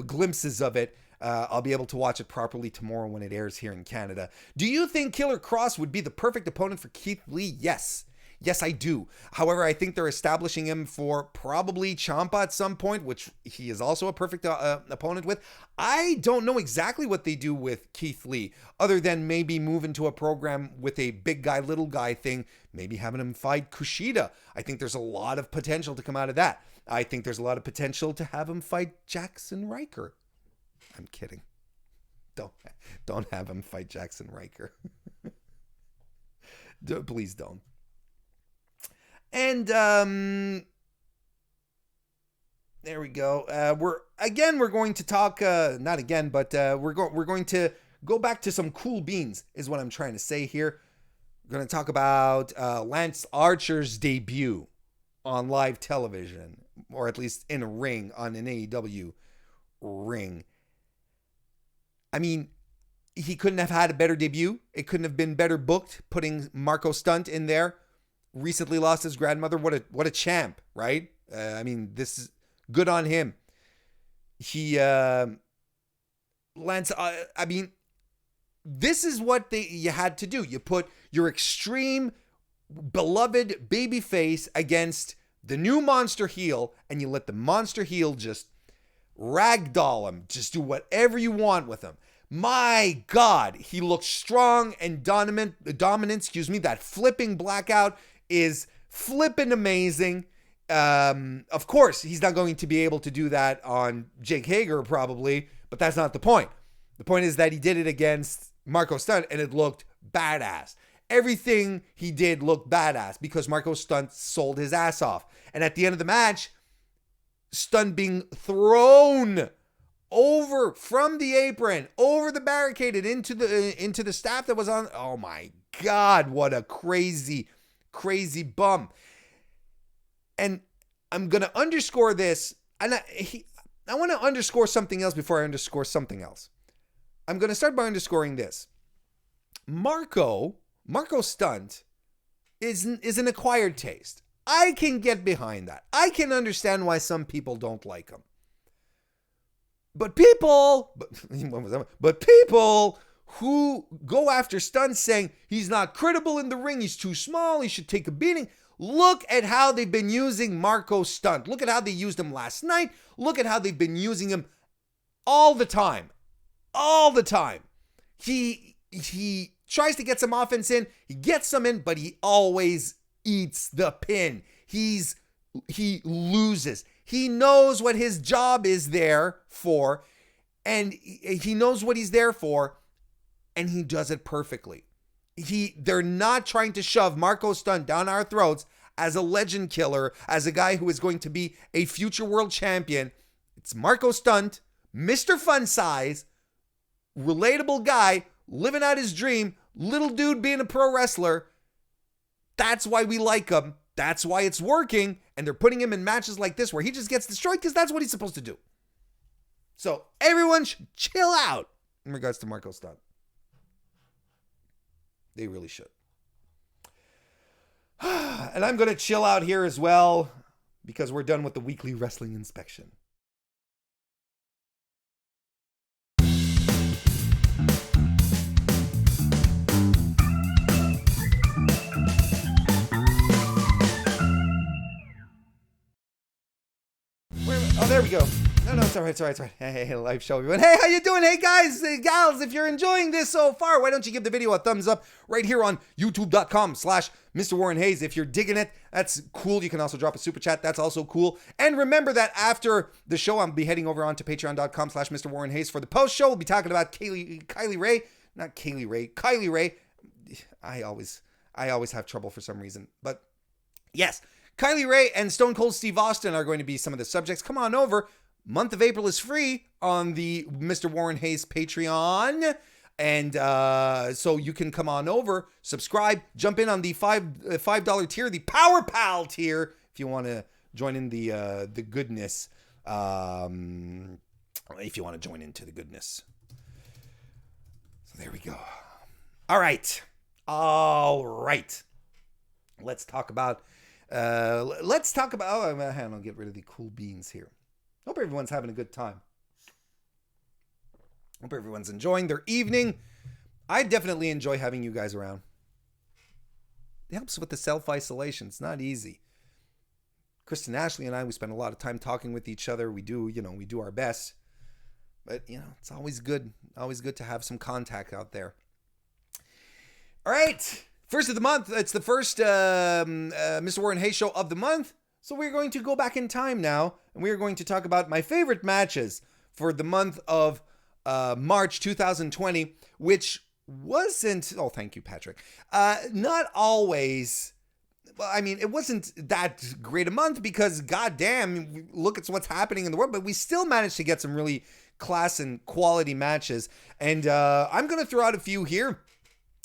glimpses of it. I'll be able to watch it properly tomorrow when it airs here in Canada. Do you think Killer Cross would be the perfect opponent for Keith Lee? Yes. Yes, I do. However, I think they're establishing him for probably Ciampa at some point, which he is also a perfect opponent with. I don't know exactly what they do with Keith Lee, other than maybe move into a program with a big guy, little guy thing, maybe having him fight Kushida. I think there's a lot of potential to come out of that. I think there's a lot of potential to have him fight Jackson Riker. I'm kidding. Don't have him fight Jackson Riker. Please don't. And there we go. We're going to talk. Not again, but we're going to go back to some cool beans. Is what I'm trying to say here. We're going to talk about Lance Archer's debut on live television, or at least in a ring on an AEW ring. I mean, he couldn't have had a better debut. It couldn't have been better booked. Putting Marco Stunt in there. Recently lost his grandmother. What a champ, right? I mean, this is good on him. Lance. I mean, this is what you had to do. You put your extreme beloved babyface against the new monster heel, and you let the monster heel just ragdoll him. Just do whatever you want with him. My God, he looks strong and dominant. That flipping blackout is flipping amazing. Of course, he's not going to be able to do that on Jake Hager probably, but that's not the point. The point is that he did it against Marco Stunt, and it looked badass. Everything he did looked badass because Marco Stunt sold his ass off. And at the end of the match, Stunt being thrown over from the apron, over the barricade, and into the staff that was on. Oh my God, what a crazy bum. And I'm going to underscore this. And I want to underscore something else before I underscore something else. I'm going to start by underscoring this. Marco Stunt is an acquired taste. I can get behind that. I can understand why some people don't like him. But people who go after Stunt saying he's not credible in the ring, he's too small, he should take a beating. Look at how they've been using Marco Stunt. Look at how they used him last night. Look at how they've been using him all the time. All the time. He tries to get some offense in. He gets some in, but he always eats the pin. He loses. He knows what his job is there for, and he knows what he's there for, and he does it perfectly. They're not trying to shove Marco Stunt down our throats as a legend killer, as a guy who is going to be a future world champion. It's Marco Stunt, Mr. Fun Size, relatable guy, living out his dream, little dude being a pro wrestler. That's why we like him. That's why it's working. And they're putting him in matches like this where he just gets destroyed because that's what he's supposed to do. So everyone should chill out in regards to Marco Stunt. They really should. And I'm going to chill out here as well because we're done with the weekly wrestling inspection. Oh, there we go. No, it's all right. Hey, live show, everyone. Hey, how you doing? Hey, guys, gals, if you're enjoying this so far, why don't you give the video a thumbs up right here on youtube.com/MrWarrenHayes. If you're digging it, that's cool. You can also drop a super chat. That's also cool. And remember that after the show, I'll be heading over onto patreon.com/MrWarrenHayes for the post show. We'll be talking about Kylie Ray. I always have trouble for some reason, but yes. Kylie Ray and Stone Cold Steve Austin are going to be some of the subjects. Come on over. Month of April is free on the Mr. Warren Hayes Patreon. And so you can come on over, subscribe, jump in on the $5 tier, the Power Pal tier, if you want to join in the goodness. If you want to join into the goodness. So there we go. All right. Let's talk about. Oh, hang on, I'll get rid of the cool beans here. Hope everyone's having a good time. Hope everyone's enjoying their evening. I definitely enjoy having you guys around. It helps with the self-isolation. It's not easy. Kristen, Ashley, and I, we spend a lot of time talking with each other. We do our best. But, it's always good to have some contact out there. All right. First of the month. It's the first Mr. Warren Hayes show of the month. So we're going to go back in time now. And we are going to talk about my favorite matches for the month of March 2020, which wasn't... Oh, thank you, Patrick. Not always... Well, I mean, it wasn't that great a month because, goddamn, look at what's happening in the world. But we still managed to get some really class and quality matches. And I'm going to throw out a few here.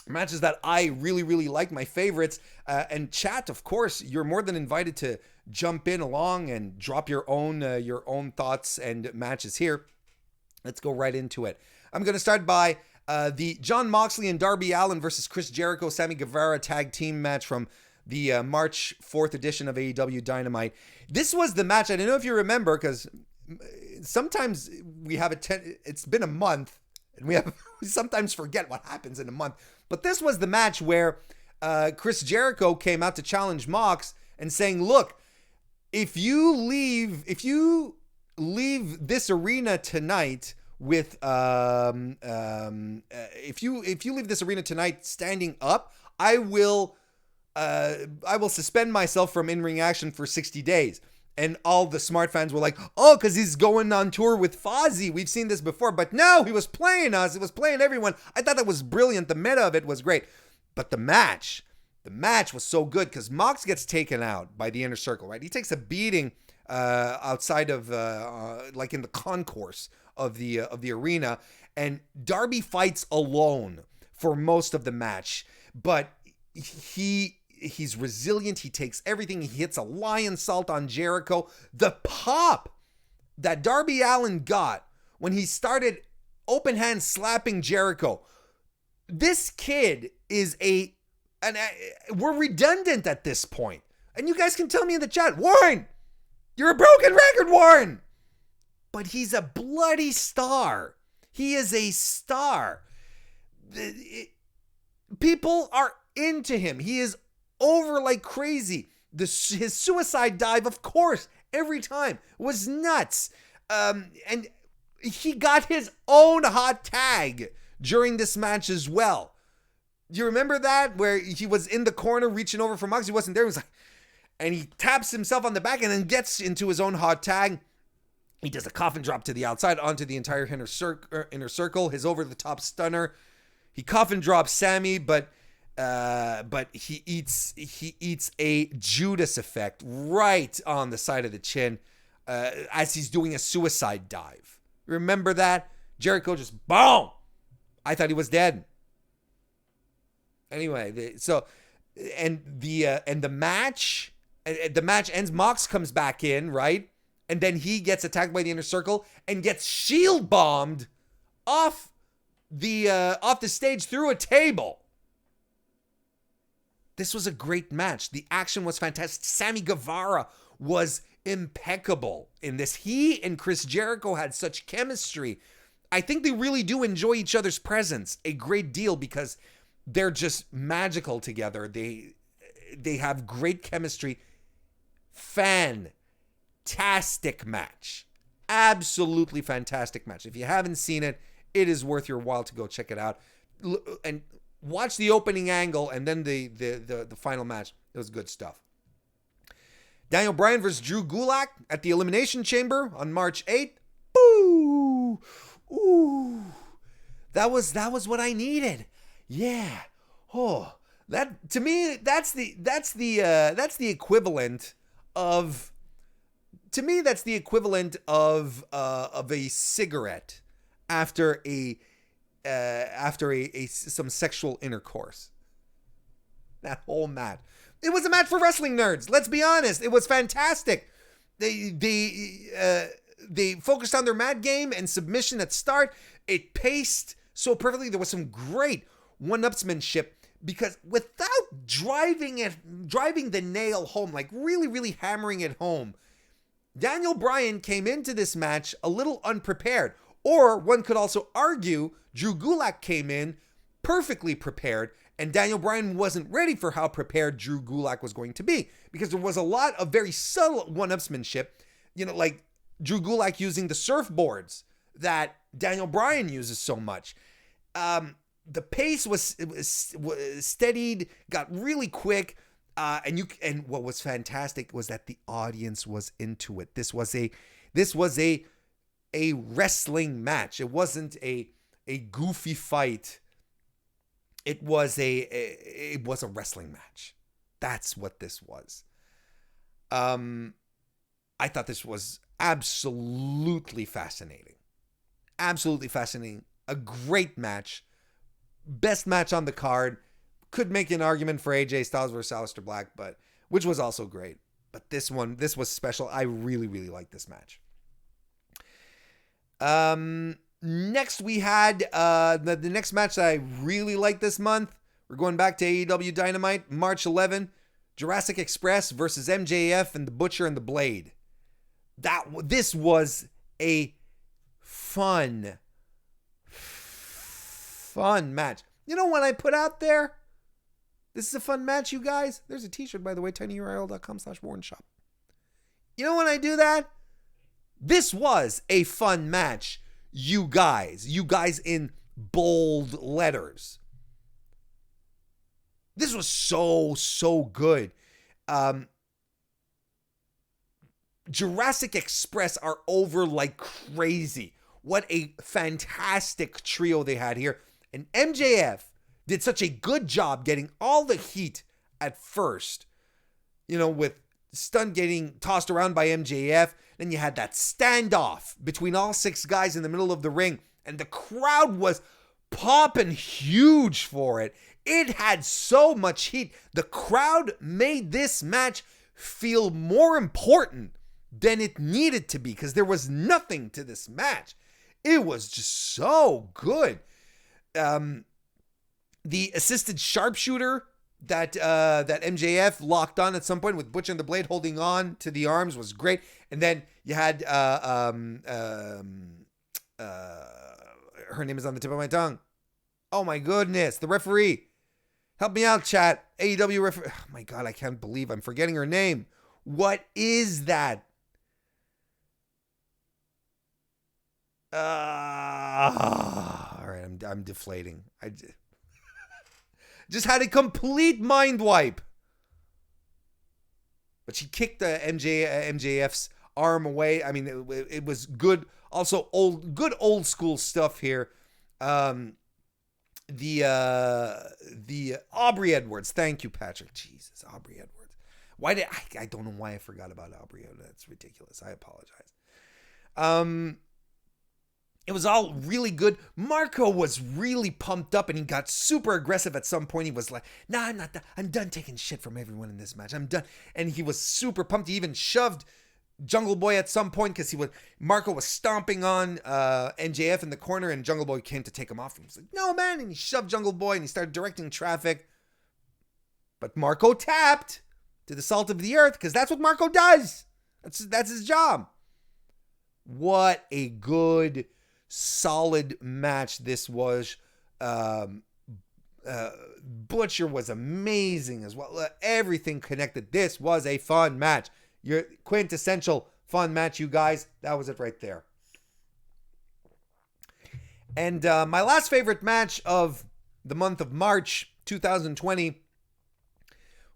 Matches that I really, really like, my favorites. And chat, of course, you're more than invited to jump in along and drop your own thoughts and matches here. Let's go right into it. I'm going to start by the Jon Moxley and Darby Allin versus Chris Jericho, Sammy Guevara tag team match from the March 4th edition of AEW Dynamite. This was the match, I don't know if you remember, because sometimes we have it's been a month, and we sometimes forget what happens in a month. But this was the match where Chris Jericho came out to challenge Mox and saying, look, if you leave this arena tonight with if you leave this arena tonight standing up, I will suspend myself from in-ring action for 60 days. And all the smart fans were like, oh, because he's going on tour with Fozzy. We've seen this before. But no, he was playing us. He was playing everyone. I thought that was brilliant. The meta of it was great. But the match was so good because Mox gets taken out by the Inner Circle, right? He takes a beating outside of, like in the concourse of the arena. And Darby fights alone for most of the match. But he's resilient. He takes everything. He hits a lion salt on Jericho. The pop that Darby Allin got when he started open hand slapping Jericho. This kid is we're redundant at this point. And you guys can tell me in the chat, Warren, you're a broken record, Warren. But he's a bloody star. He is a star. People are into him. He is over like crazy. His suicide dive, of course, every time was nuts. And he got his own hot tag during this match as well. Do you remember that? Where he was in the corner reaching over for Mox. He wasn't there. He was like, and he taps himself on the back and then gets into his own hot tag. He does a coffin drop to the outside onto the entire inner circle. His over-the-top stunner. He coffin drops Sammy, but he eats a Judas effect right on the side of the chin as he's doing a suicide dive. Remember that? Jericho just boom. I thought he was dead. Anyway, the match ends. Mox comes back in, right? And then he gets attacked by the Inner Circle and gets shield bombed off the stage through a table. This was a great match. The action was fantastic. Sammy Guevara was impeccable in this. He and Chris Jericho had such chemistry. I think they really do enjoy each other's presence a great deal because they're just magical together. They have great chemistry. Fantastic match. Absolutely fantastic match. If you haven't seen it, it is worth your while to go check it out. And watch the opening angle and then the final match. It was good stuff. Daniel Bryan versus Drew Gulak at the Elimination Chamber on March 8th. Boo! Ooh. That was what I needed. Yeah. Oh, that to me that's the equivalent of a cigarette after some sexual intercourse. That whole match. It was a match for wrestling nerds. Let's be honest. It was fantastic. They focused on their mat game and submission at start. It paced so perfectly. There was some great one-upsmanship, because without driving the nail home, like really, really hammering it home, Daniel Bryan came into this match a little unprepared. Or one could also argue Drew Gulak came in perfectly prepared, and Daniel Bryan wasn't ready for how prepared Drew Gulak was going to be, because there was a lot of very subtle one-upsmanship, like Drew Gulak using the surfboards that Daniel Bryan uses so much. The pace was steadied, got really quick, and what was fantastic was that the audience was into it. This was a wrestling match. It wasn't a goofy fight. It was a wrestling match. That's what this was. I thought this was absolutely fascinating. Absolutely fascinating. A great match. Best match on the card. Could make an argument for AJ Styles versus Aleister Black, which was also great. But this was special. I really, really liked this match. Next we had the next match that I really liked this month. We're going back to AEW Dynamite, March 11, Jurassic Express versus MJF and the Butcher and the Blade. This was a fun match. You know what I put out there? This is a fun match, you guys. There's a t-shirt, by the way, tinyurl.com/WarrenShop. You know when I do that? This was a fun match, you guys. You guys in bold letters. This was so good. Jurassic Express are over like crazy. What a fantastic trio they had here. And MJF did such a good job getting all the heat at first. With Stunt getting tossed around by MJF. Then you had that standoff between all six guys in the middle of the ring. And the crowd was popping huge for it. It had so much heat. The crowd made this match feel more important than it needed to be, because there was nothing to this match. It was just so good. The assisted sharpshooter that MJF locked on at some point with Butcher and the Blade holding on to the arms was great. And then you had her name is on the tip of my tongue. Oh my goodness, the referee. Help me out, chat. AEW referee. Oh my God, I can't believe I'm forgetting her name. What is that? All right, I'm deflating. I just had a complete mind wipe. But she kicked the MJF's arm away. I mean, it was good. Also, good old school stuff here. The Aubrey Edwards. Thank you, Patrick. Jesus, Aubrey Edwards. I don't know why I forgot about Aubrey Edwards. That's ridiculous. I apologize. It was all really good. Marco was really pumped up and he got super aggressive at some point. He was like, "Nah, I'm not done. I'm done taking shit from everyone in this match. I'm done." And he was super pumped. He even shoved Jungle Boy at some point because Marco was stomping on MJF in the corner, and Jungle Boy came to take him off. He was like, "No, man." And he shoved Jungle Boy and he started directing traffic. But Marco tapped to the salt of the earth, because that's what Marco does. That's his job. What a good, solid match this was. Butcher was amazing as well. Everything connected. This was a fun match. Your quintessential fun match, you guys. That was it right there. And my last favorite match of the month of March 2020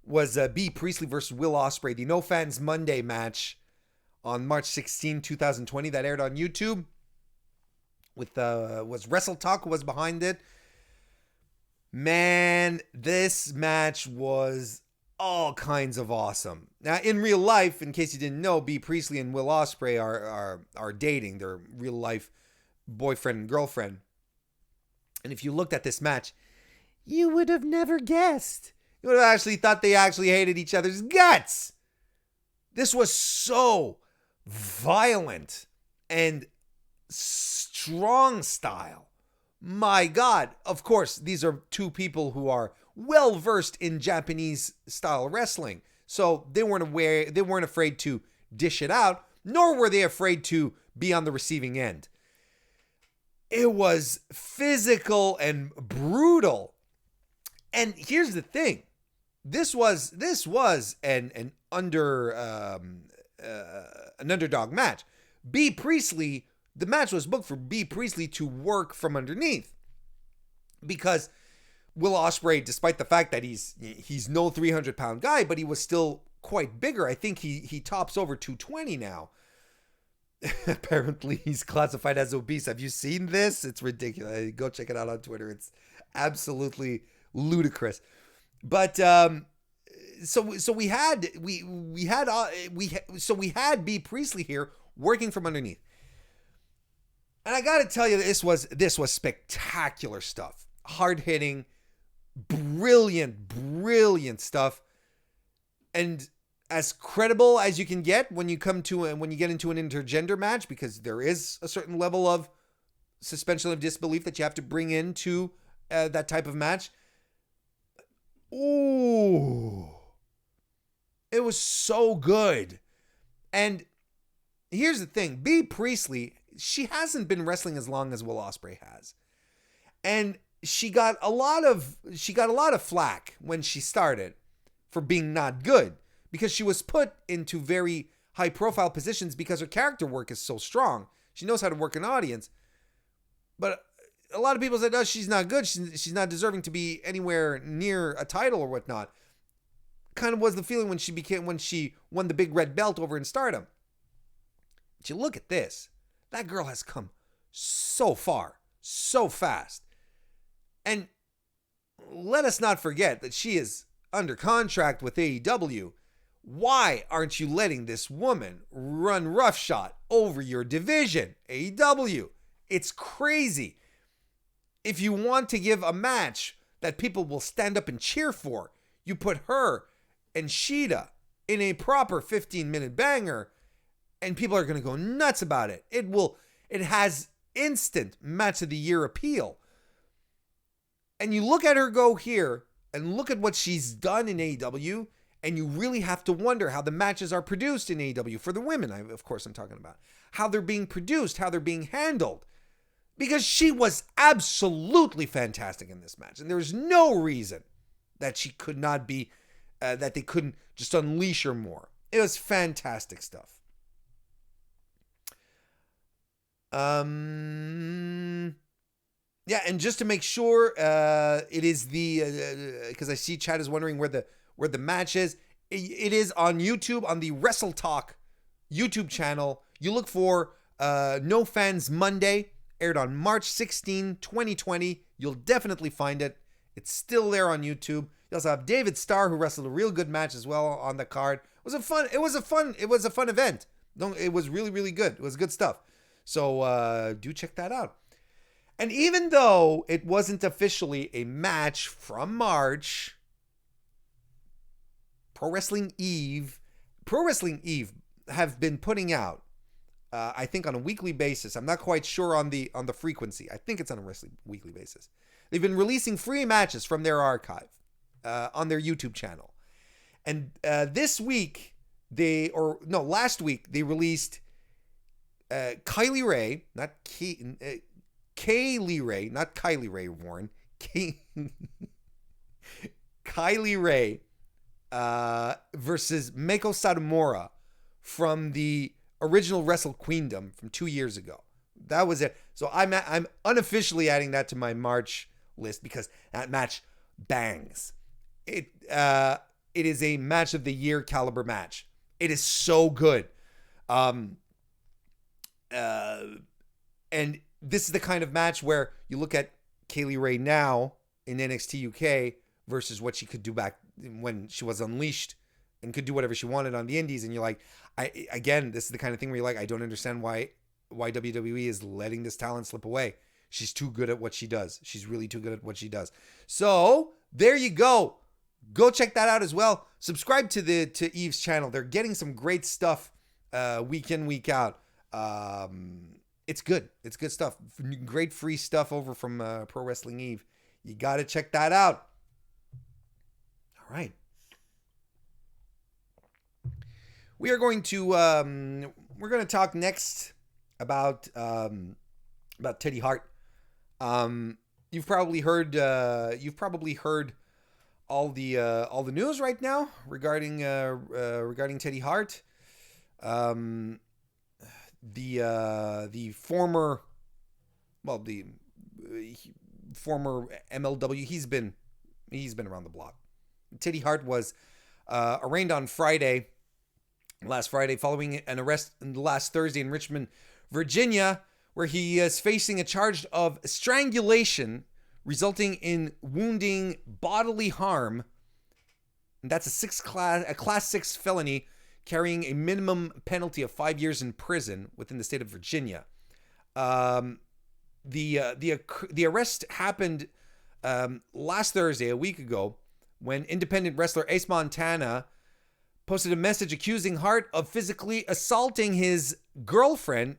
was B. Priestley versus Will Ospreay, the No Fans Monday match on March 16, 2020, that aired on YouTube. Was Wrestle Talk who was behind it. Man, this match was all kinds of awesome. Now, in real life, in case you didn't know, B. Priestley and Will Ospreay are dating. They're real life boyfriend and girlfriend. And if you looked at this match, you would have never guessed. You would have actually thought they actually hated each other's guts. This was so violent and strong style. My God. Of course, these are two people who are well versed in Japanese style wrestling. So they weren't afraid to dish it out, nor were they afraid to be on the receiving end. It was physical and brutal. And here's the thing. This was an underdog match. B. Priestley, the match was booked for B. Priestley to work from underneath, because Will Ospreay, despite the fact that he's no 300-pound guy, but he was still quite bigger. I think he tops over 220 now. Apparently he's classified as obese. Have you seen this? It's ridiculous. Go check it out on Twitter. It's absolutely ludicrous. But so we had B. Priestley here working from underneath. And I got to tell you, this was spectacular stuff. Hard-hitting, brilliant stuff. And as credible as you can get when you get into an intergender match, because there is a certain level of suspension of disbelief that you have to bring into that type of match. Ooh, it was so good. And here's the thing, B. Priestley, she hasn't been wrestling as long as Will Ospreay has, and she got a lot of flack when she started for being not good, because she was put into very high profile positions because her character work is so strong. She knows how to work an audience. But a lot of people said, "Oh, she's not good. She's not deserving to be anywhere near a title or whatnot." Kind of was the feeling when she won the big red belt over in Stardom. But you look at this. That girl has come so far, so fast. And let us not forget that she is under contract with AEW. Why aren't you letting this woman run roughshod over your division, AEW? It's crazy. If you want to give a match that people will stand up and cheer for, you put her and Shida in a proper 15-minute banger, and people are going to go nuts about it. It has instant match of the year appeal. And you look at her go here and look at what she's done in AEW, and you really have to wonder how the matches are produced in AEW for the women. I'm talking about how they're being produced, how they're being handled, because she was absolutely fantastic in this match. And there's no reason that she could not be, that they couldn't just unleash her more. It was fantastic stuff. Yeah, and just to make sure, it is because I see chat is wondering where the match is. It is on YouTube, on the Wrestle Talk YouTube channel. You look for No Fans Monday, aired on March 16, 2020. You'll definitely find it. It's still there on YouTube. You also have David Starr, who wrestled a real good match as well on the card. It was a fun event. It was really, really good. It was good stuff. So do check that out. And even though it wasn't officially a match from March, Pro Wrestling Eve have been putting out, I think on a weekly basis. I'm not quite sure on the frequency. I think it's on a weekly basis. They've been releasing free matches from their archive on their YouTube channel. And last week they released Kylie Ray, not Kaylee Ray, not Kylie Ray Warren. Kylie Ray versus Meiko Satomura from the original Wrestle Queendom from 2 years ago. That was it. So I'm unofficially adding that to my March list because that match bangs. It is a match of the year caliber match. It is so good. And this is the kind of match where you look at Kaylee Ray now in NXT UK versus what she could do back when she was unleashed and could do whatever she wanted on the indies. And you're like, this is the kind of thing where you're like, I don't understand why WWE is letting this talent slip away. She's too good at what she does. She's really too good at what she does. So there you go. Go check that out as well. Subscribe to Eve's channel. They're getting some great stuff week in, week out. It's good. It's good stuff. Great free stuff over from Pro Wrestling Eve. You got to check that out. All right. We are going to talk next about Teddy Hart. You've probably heard all the news right now regarding Teddy Hart. The former MLW, he's been around the block. Teddy Hart was arraigned on last Friday, following an arrest last Thursday in Richmond, Virginia, where he is facing a charge of strangulation resulting in wounding bodily harm. And that's a class 6 felony carrying a minimum penalty of 5 years in prison within the state of Virginia. The arrest happened last Thursday, a week ago, when independent wrestler Ace Montana posted a message accusing Hart of physically assaulting his girlfriend,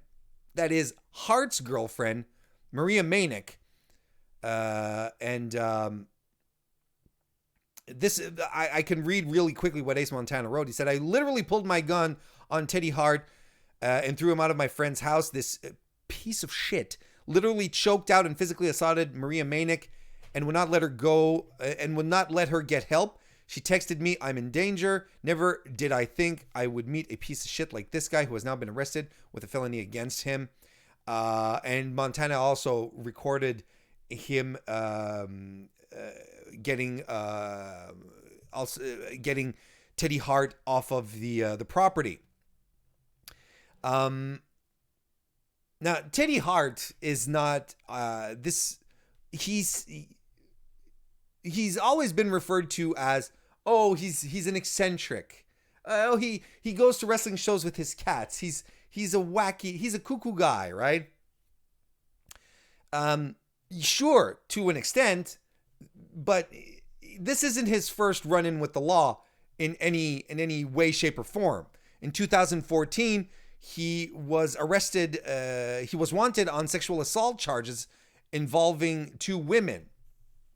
that is Hart's girlfriend, Maria Manick. I can read really quickly what Ace Montana wrote. He said, "I literally pulled my gun on Teddy Hart and threw him out of my friend's house. This piece of shit literally choked out and physically assaulted Maria Manick and would not let her go and would not let her get help. She texted me, 'I'm in danger.' Never did I think I would meet a piece of shit like this guy who has now been arrested with a felony against him." And Montana also recorded him getting Teddy Hart off of the property. Now Teddy Hart is not he's always been referred to as, oh, he's an eccentric. He goes to wrestling shows with his cats. He's a cuckoo guy, right? Sure, to an extent, but this isn't his first run-in with the law in any way, shape, or form. In 2014, he was arrested. He was wanted on sexual assault charges involving 2 women,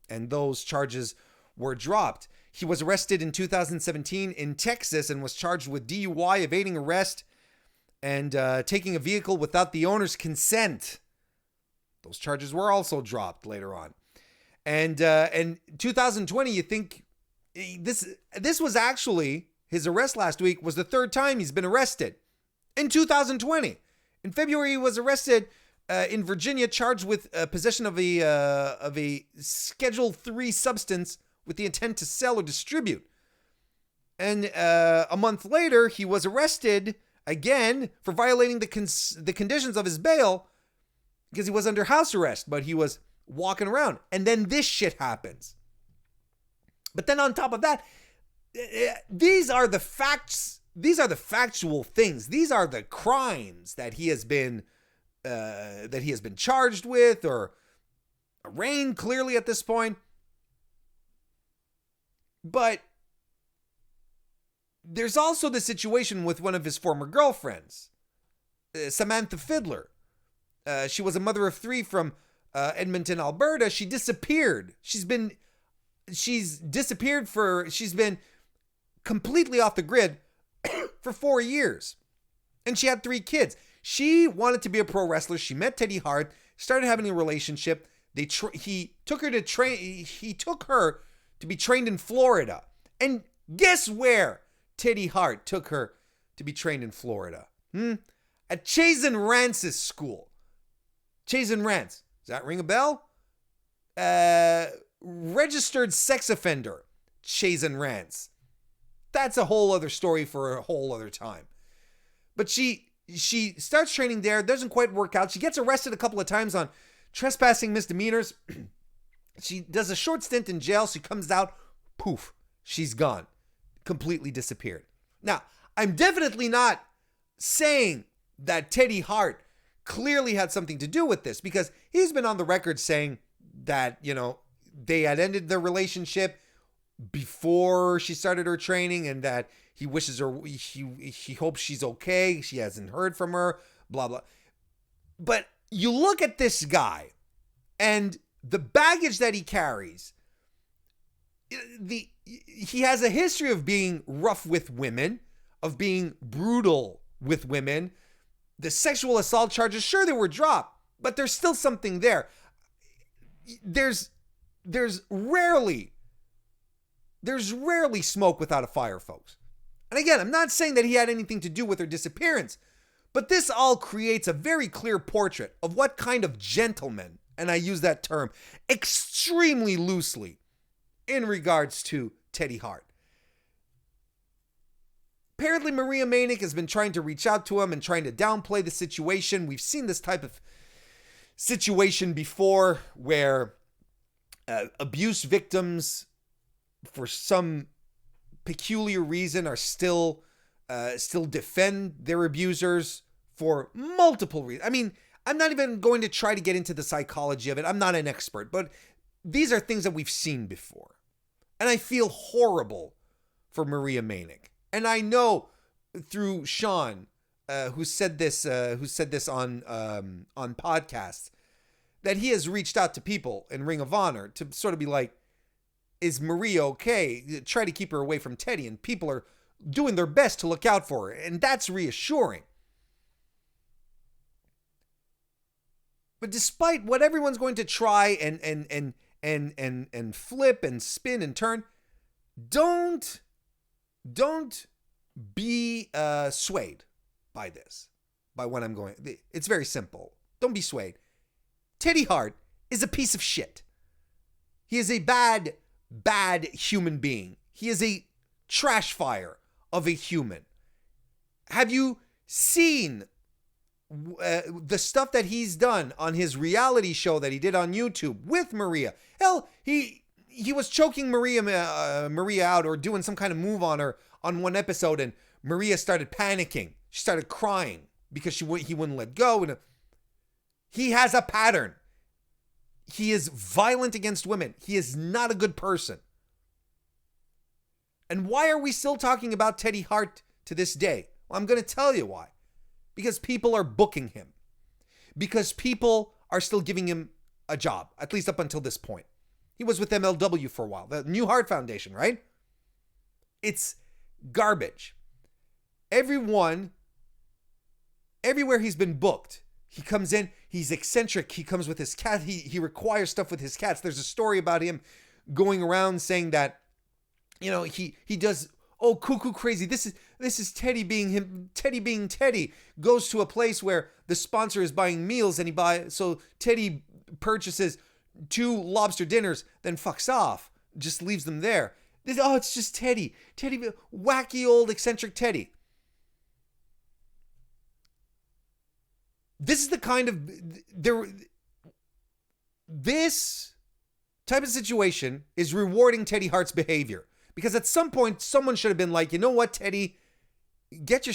and those charges were dropped. He was arrested in 2017 in Texas and was charged with DUI, evading arrest, and taking a vehicle without the owner's consent. Those charges were also dropped later on. And 2020, you think this was actually, his arrest last week was the 3rd time he's been arrested in 2020. In February, he was arrested in Virginia, charged with possession of a Schedule III substance with the intent to sell or distribute. And a month later, he was arrested again for violating the conditions of his bail because he was under house arrest, but he was walking around. And then this shit happens. But then on top of that, these are the facts. These are the factual things. These are the crimes that he has been charged with or arraigned clearly at this point. But there's also the situation with one of his former girlfriends, Samantha Fiddler. She was a mother of 3 from Edmonton, Alberta. She disappeared. She's been completely off the grid for 4 years. And she had 3 kids. She wanted to be a pro wrestler. She met Teddy Hart, started having a relationship. He took her to be trained in Florida. And guess where Teddy Hart took her to be trained in Florida? At Chase and Rance's school. Chase and Rance. Does that ring a bell? Registered sex offender. Chase and Rance. That's a whole other story for a whole other time. But she starts training there. Doesn't quite work out. She gets arrested a couple of times on trespassing misdemeanors. She does a short stint in jail. She comes out. Poof. She's gone. Completely disappeared. Now, I'm definitely not saying that Teddy Hart clearly had something to do with this, because he's been on the record saying that, they had ended their relationship before she started her training and that he wishes her, he hopes she's okay. She hasn't heard from her, blah, blah. But you look at this guy and the baggage that he carries. He has a history of being rough with women, of being brutal with women. The sexual assault charges, sure, they were dropped, but there's still something there. There's rarely smoke without a fire, folks. And again, I'm not saying that he had anything to do with her disappearance, but this all creates a very clear portrait of what kind of gentleman, and I use that term extremely loosely, in regards to Teddy Hart. Apparently, Maria Manic has been trying to reach out to him and trying to downplay the situation. We've seen this type of situation before where abuse victims, for some peculiar reason, are still defend their abusers for multiple reasons. I mean, I'm not even going to try to get into the psychology of it. I'm not an expert, but these are things that we've seen before. And I feel horrible for Maria Manic. And I know through Sean, who said this on podcasts, that he has reached out to people in Ring of Honor to sort of be like, is Maria okay? Try to keep her away from Teddy. And people are doing their best to look out for her. And that's reassuring. But despite what everyone's going to try and flip and spin and turn, don't be swayed by this, by what I'm going. It's very simple. Don't be swayed. Teddy Hart is a piece of shit. He is a bad human being. He is a trash fire of a human. Have you seen the stuff that he's done on his reality show that he did on YouTube with Maria? Hell, he was choking Maria out or doing some kind of move on her on one episode, and Maria started panicking. She started crying because he wouldn't let go. And he has a pattern. He is violent against women. He is not a good person. And why are we still talking about Teddy Hart to this day? Well, I'm going to tell you why. Because people are booking him. Because people are still giving him a job, at least up until this point. He was with MLW for a while, the New Heart Foundation, right? It's garbage. Everywhere he's been booked, he comes in, he's eccentric, he comes with his cat, he requires stuff with his cats. There's a story about him going around saying that, he does cuckoo crazy. This is Teddy being him. Teddy being Teddy goes to a place where the sponsor is buying meals, and so Teddy purchases 2 lobster dinners, then fucks off, just leaves them there. It's just Teddy, wacky old eccentric Teddy. This is the kind of this type of situation is rewarding Teddy Hart's behavior. Because at some point, someone should have been like, you know what, Teddy? Get your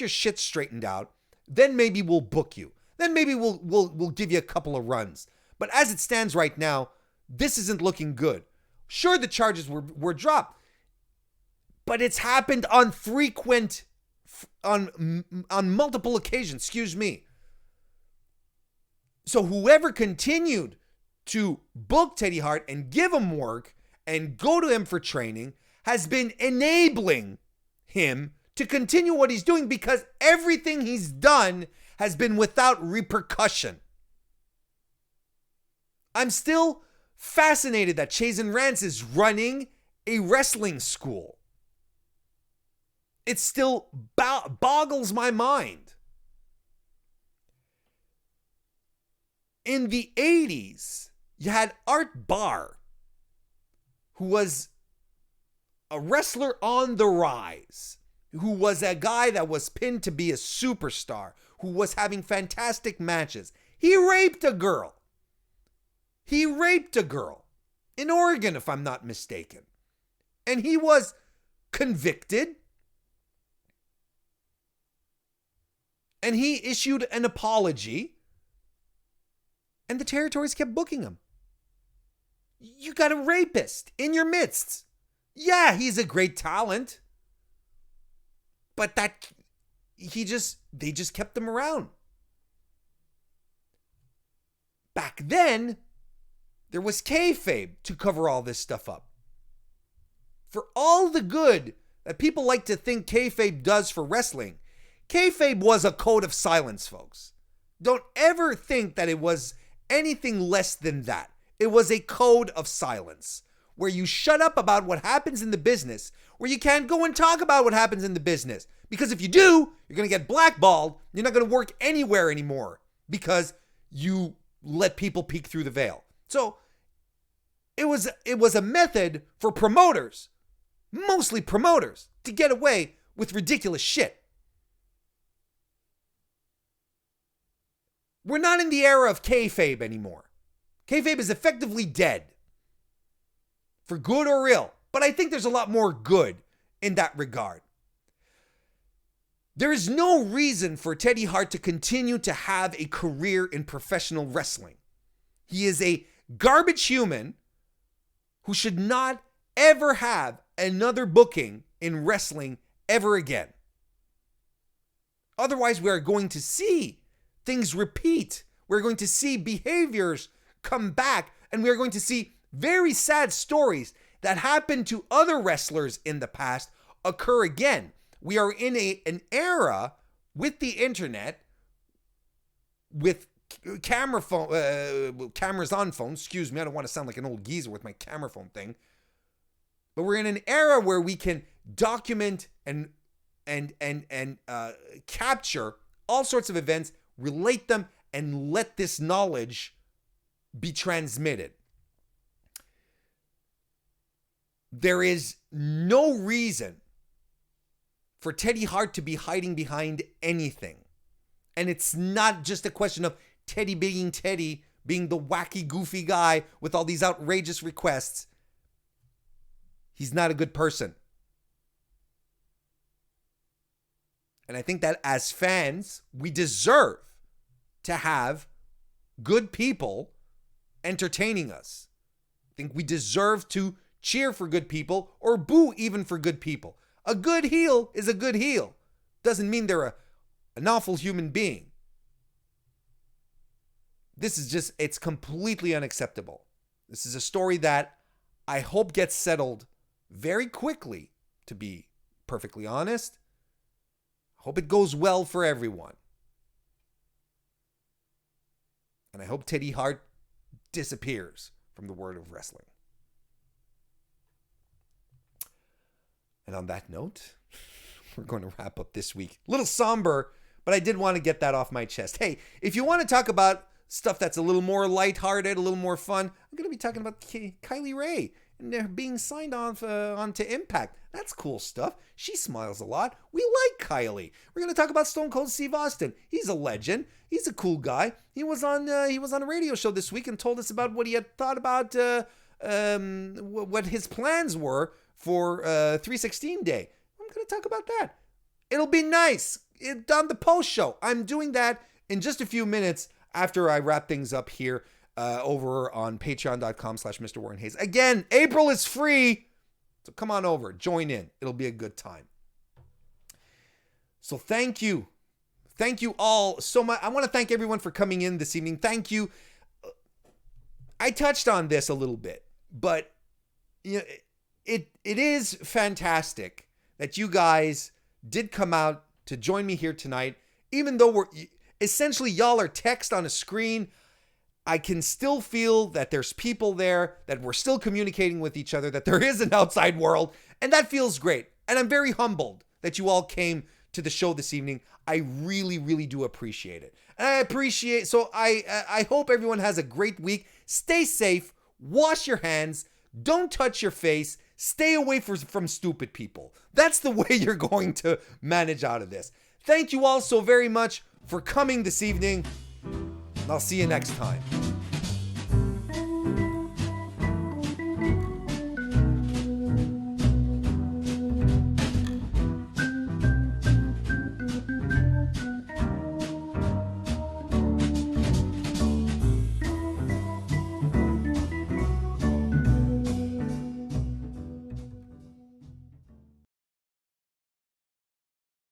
shit straightened out. Then maybe we'll book you. Then maybe we'll give you a couple of runs. But as it stands right now, this isn't looking good. Sure, the charges were dropped, but it's happened on multiple occasions. Excuse me. So whoever continued to book Teddy Hart and give him work and go to him for training has been enabling him to continue what he's doing, because everything he's done has been without repercussion. I'm still fascinated that Chazen Rance is running a wrestling school. It still boggles my mind. In the 80s, you had Art Barr, who was a wrestler on the rise, who was a guy that was pinned to be a superstar, who was having fantastic matches. He raped a girl. In Oregon, if I'm not mistaken. And he was convicted. And he issued an apology. And the territories kept booking him. You got a rapist in your midst. Yeah, he's a great talent. But they just kept him around. Back then, there was kayfabe to cover all this stuff up. For all the good that people like to think kayfabe does for wrestling, kayfabe was a code of silence, folks. Don't ever think that it was anything less than that. It was a code of silence where you shut up about what happens in the business, where you can't go and talk about what happens in the business. Because if you do, you're going to get blackballed. You're not going to work anywhere anymore because you let people peek through the veil. So it was a method for promoters, mostly promoters, to get away with ridiculous shit. We're not in the era of kayfabe anymore. Kayfabe is effectively dead. For good or ill. But I think there's a lot more good in that regard. There is no reason for Teddy Hart to continue to have a career in professional wrestling. He is a garbage human who should not ever have another booking in wrestling ever again. Otherwise, we are going to see things repeat. We're going to see behaviors come back, and we are going to see very sad stories that happened to other wrestlers in the past occur again. We are in an era with the internet, with cameras on phones. Excuse me, I don't want to sound like an old geezer with my camera phone thing. But we're in an era where we can document and capture all sorts of events, relate them, and let this knowledge be transmitted. There is no reason for Teddy Hart to be hiding behind anything. And it's not just a question of Teddy being Teddy, being the wacky, goofy guy with all these outrageous requests. He's not a good person. And I think that as fans, we deserve to have good people entertaining us. I think we deserve to cheer for good people or boo even for good people. A good heel is a good heel. Doesn't mean they're an awful human being. This is just, it's completely unacceptable. This is a story that I hope gets settled very quickly, to be perfectly honest. I hope it goes well for everyone. And I hope Teddy Hart disappears from the world of wrestling. And on that note, we're going to wrap up this week. A little somber, but I did want to get that off my chest. Hey, if you want to talk about stuff that's a little more lighthearted, a little more fun, I'm going to be talking about Kylie Ray and they're being signed on onto Impact. That's cool stuff. She smiles a lot. We like Kylie. We're going to talk about Stone Cold Steve Austin. He's a legend. He's a cool guy. He was on a radio show this week and told us about what he had thought about what his plans were for 316 Day. I'm going to talk about that. It'll be nice. On the post show. I'm doing that in just a few minutes after I wrap things up here over on patreon.com/MrWarrenHayes. Again, April is free. So come on over. Join in. It'll be a good time. So thank you. Thank you all so much. I want to thank everyone for coming in this evening. Thank you. I touched on this a little bit, but you know, it is fantastic that you guys did come out to join me here tonight. Even though we're essentially y'all are text on a screen, I can still feel that there's people there, that we're still communicating with each other, that there is an outside world, and that feels great. And I'm very humbled that you all came to the show this evening. I really, really do appreciate it. And I hope everyone has a great week. Stay safe, wash your hands, don't touch your face, stay away from stupid people. That's the way you're going to manage out of this. Thank you all so very much for coming this evening. I'll see you next time.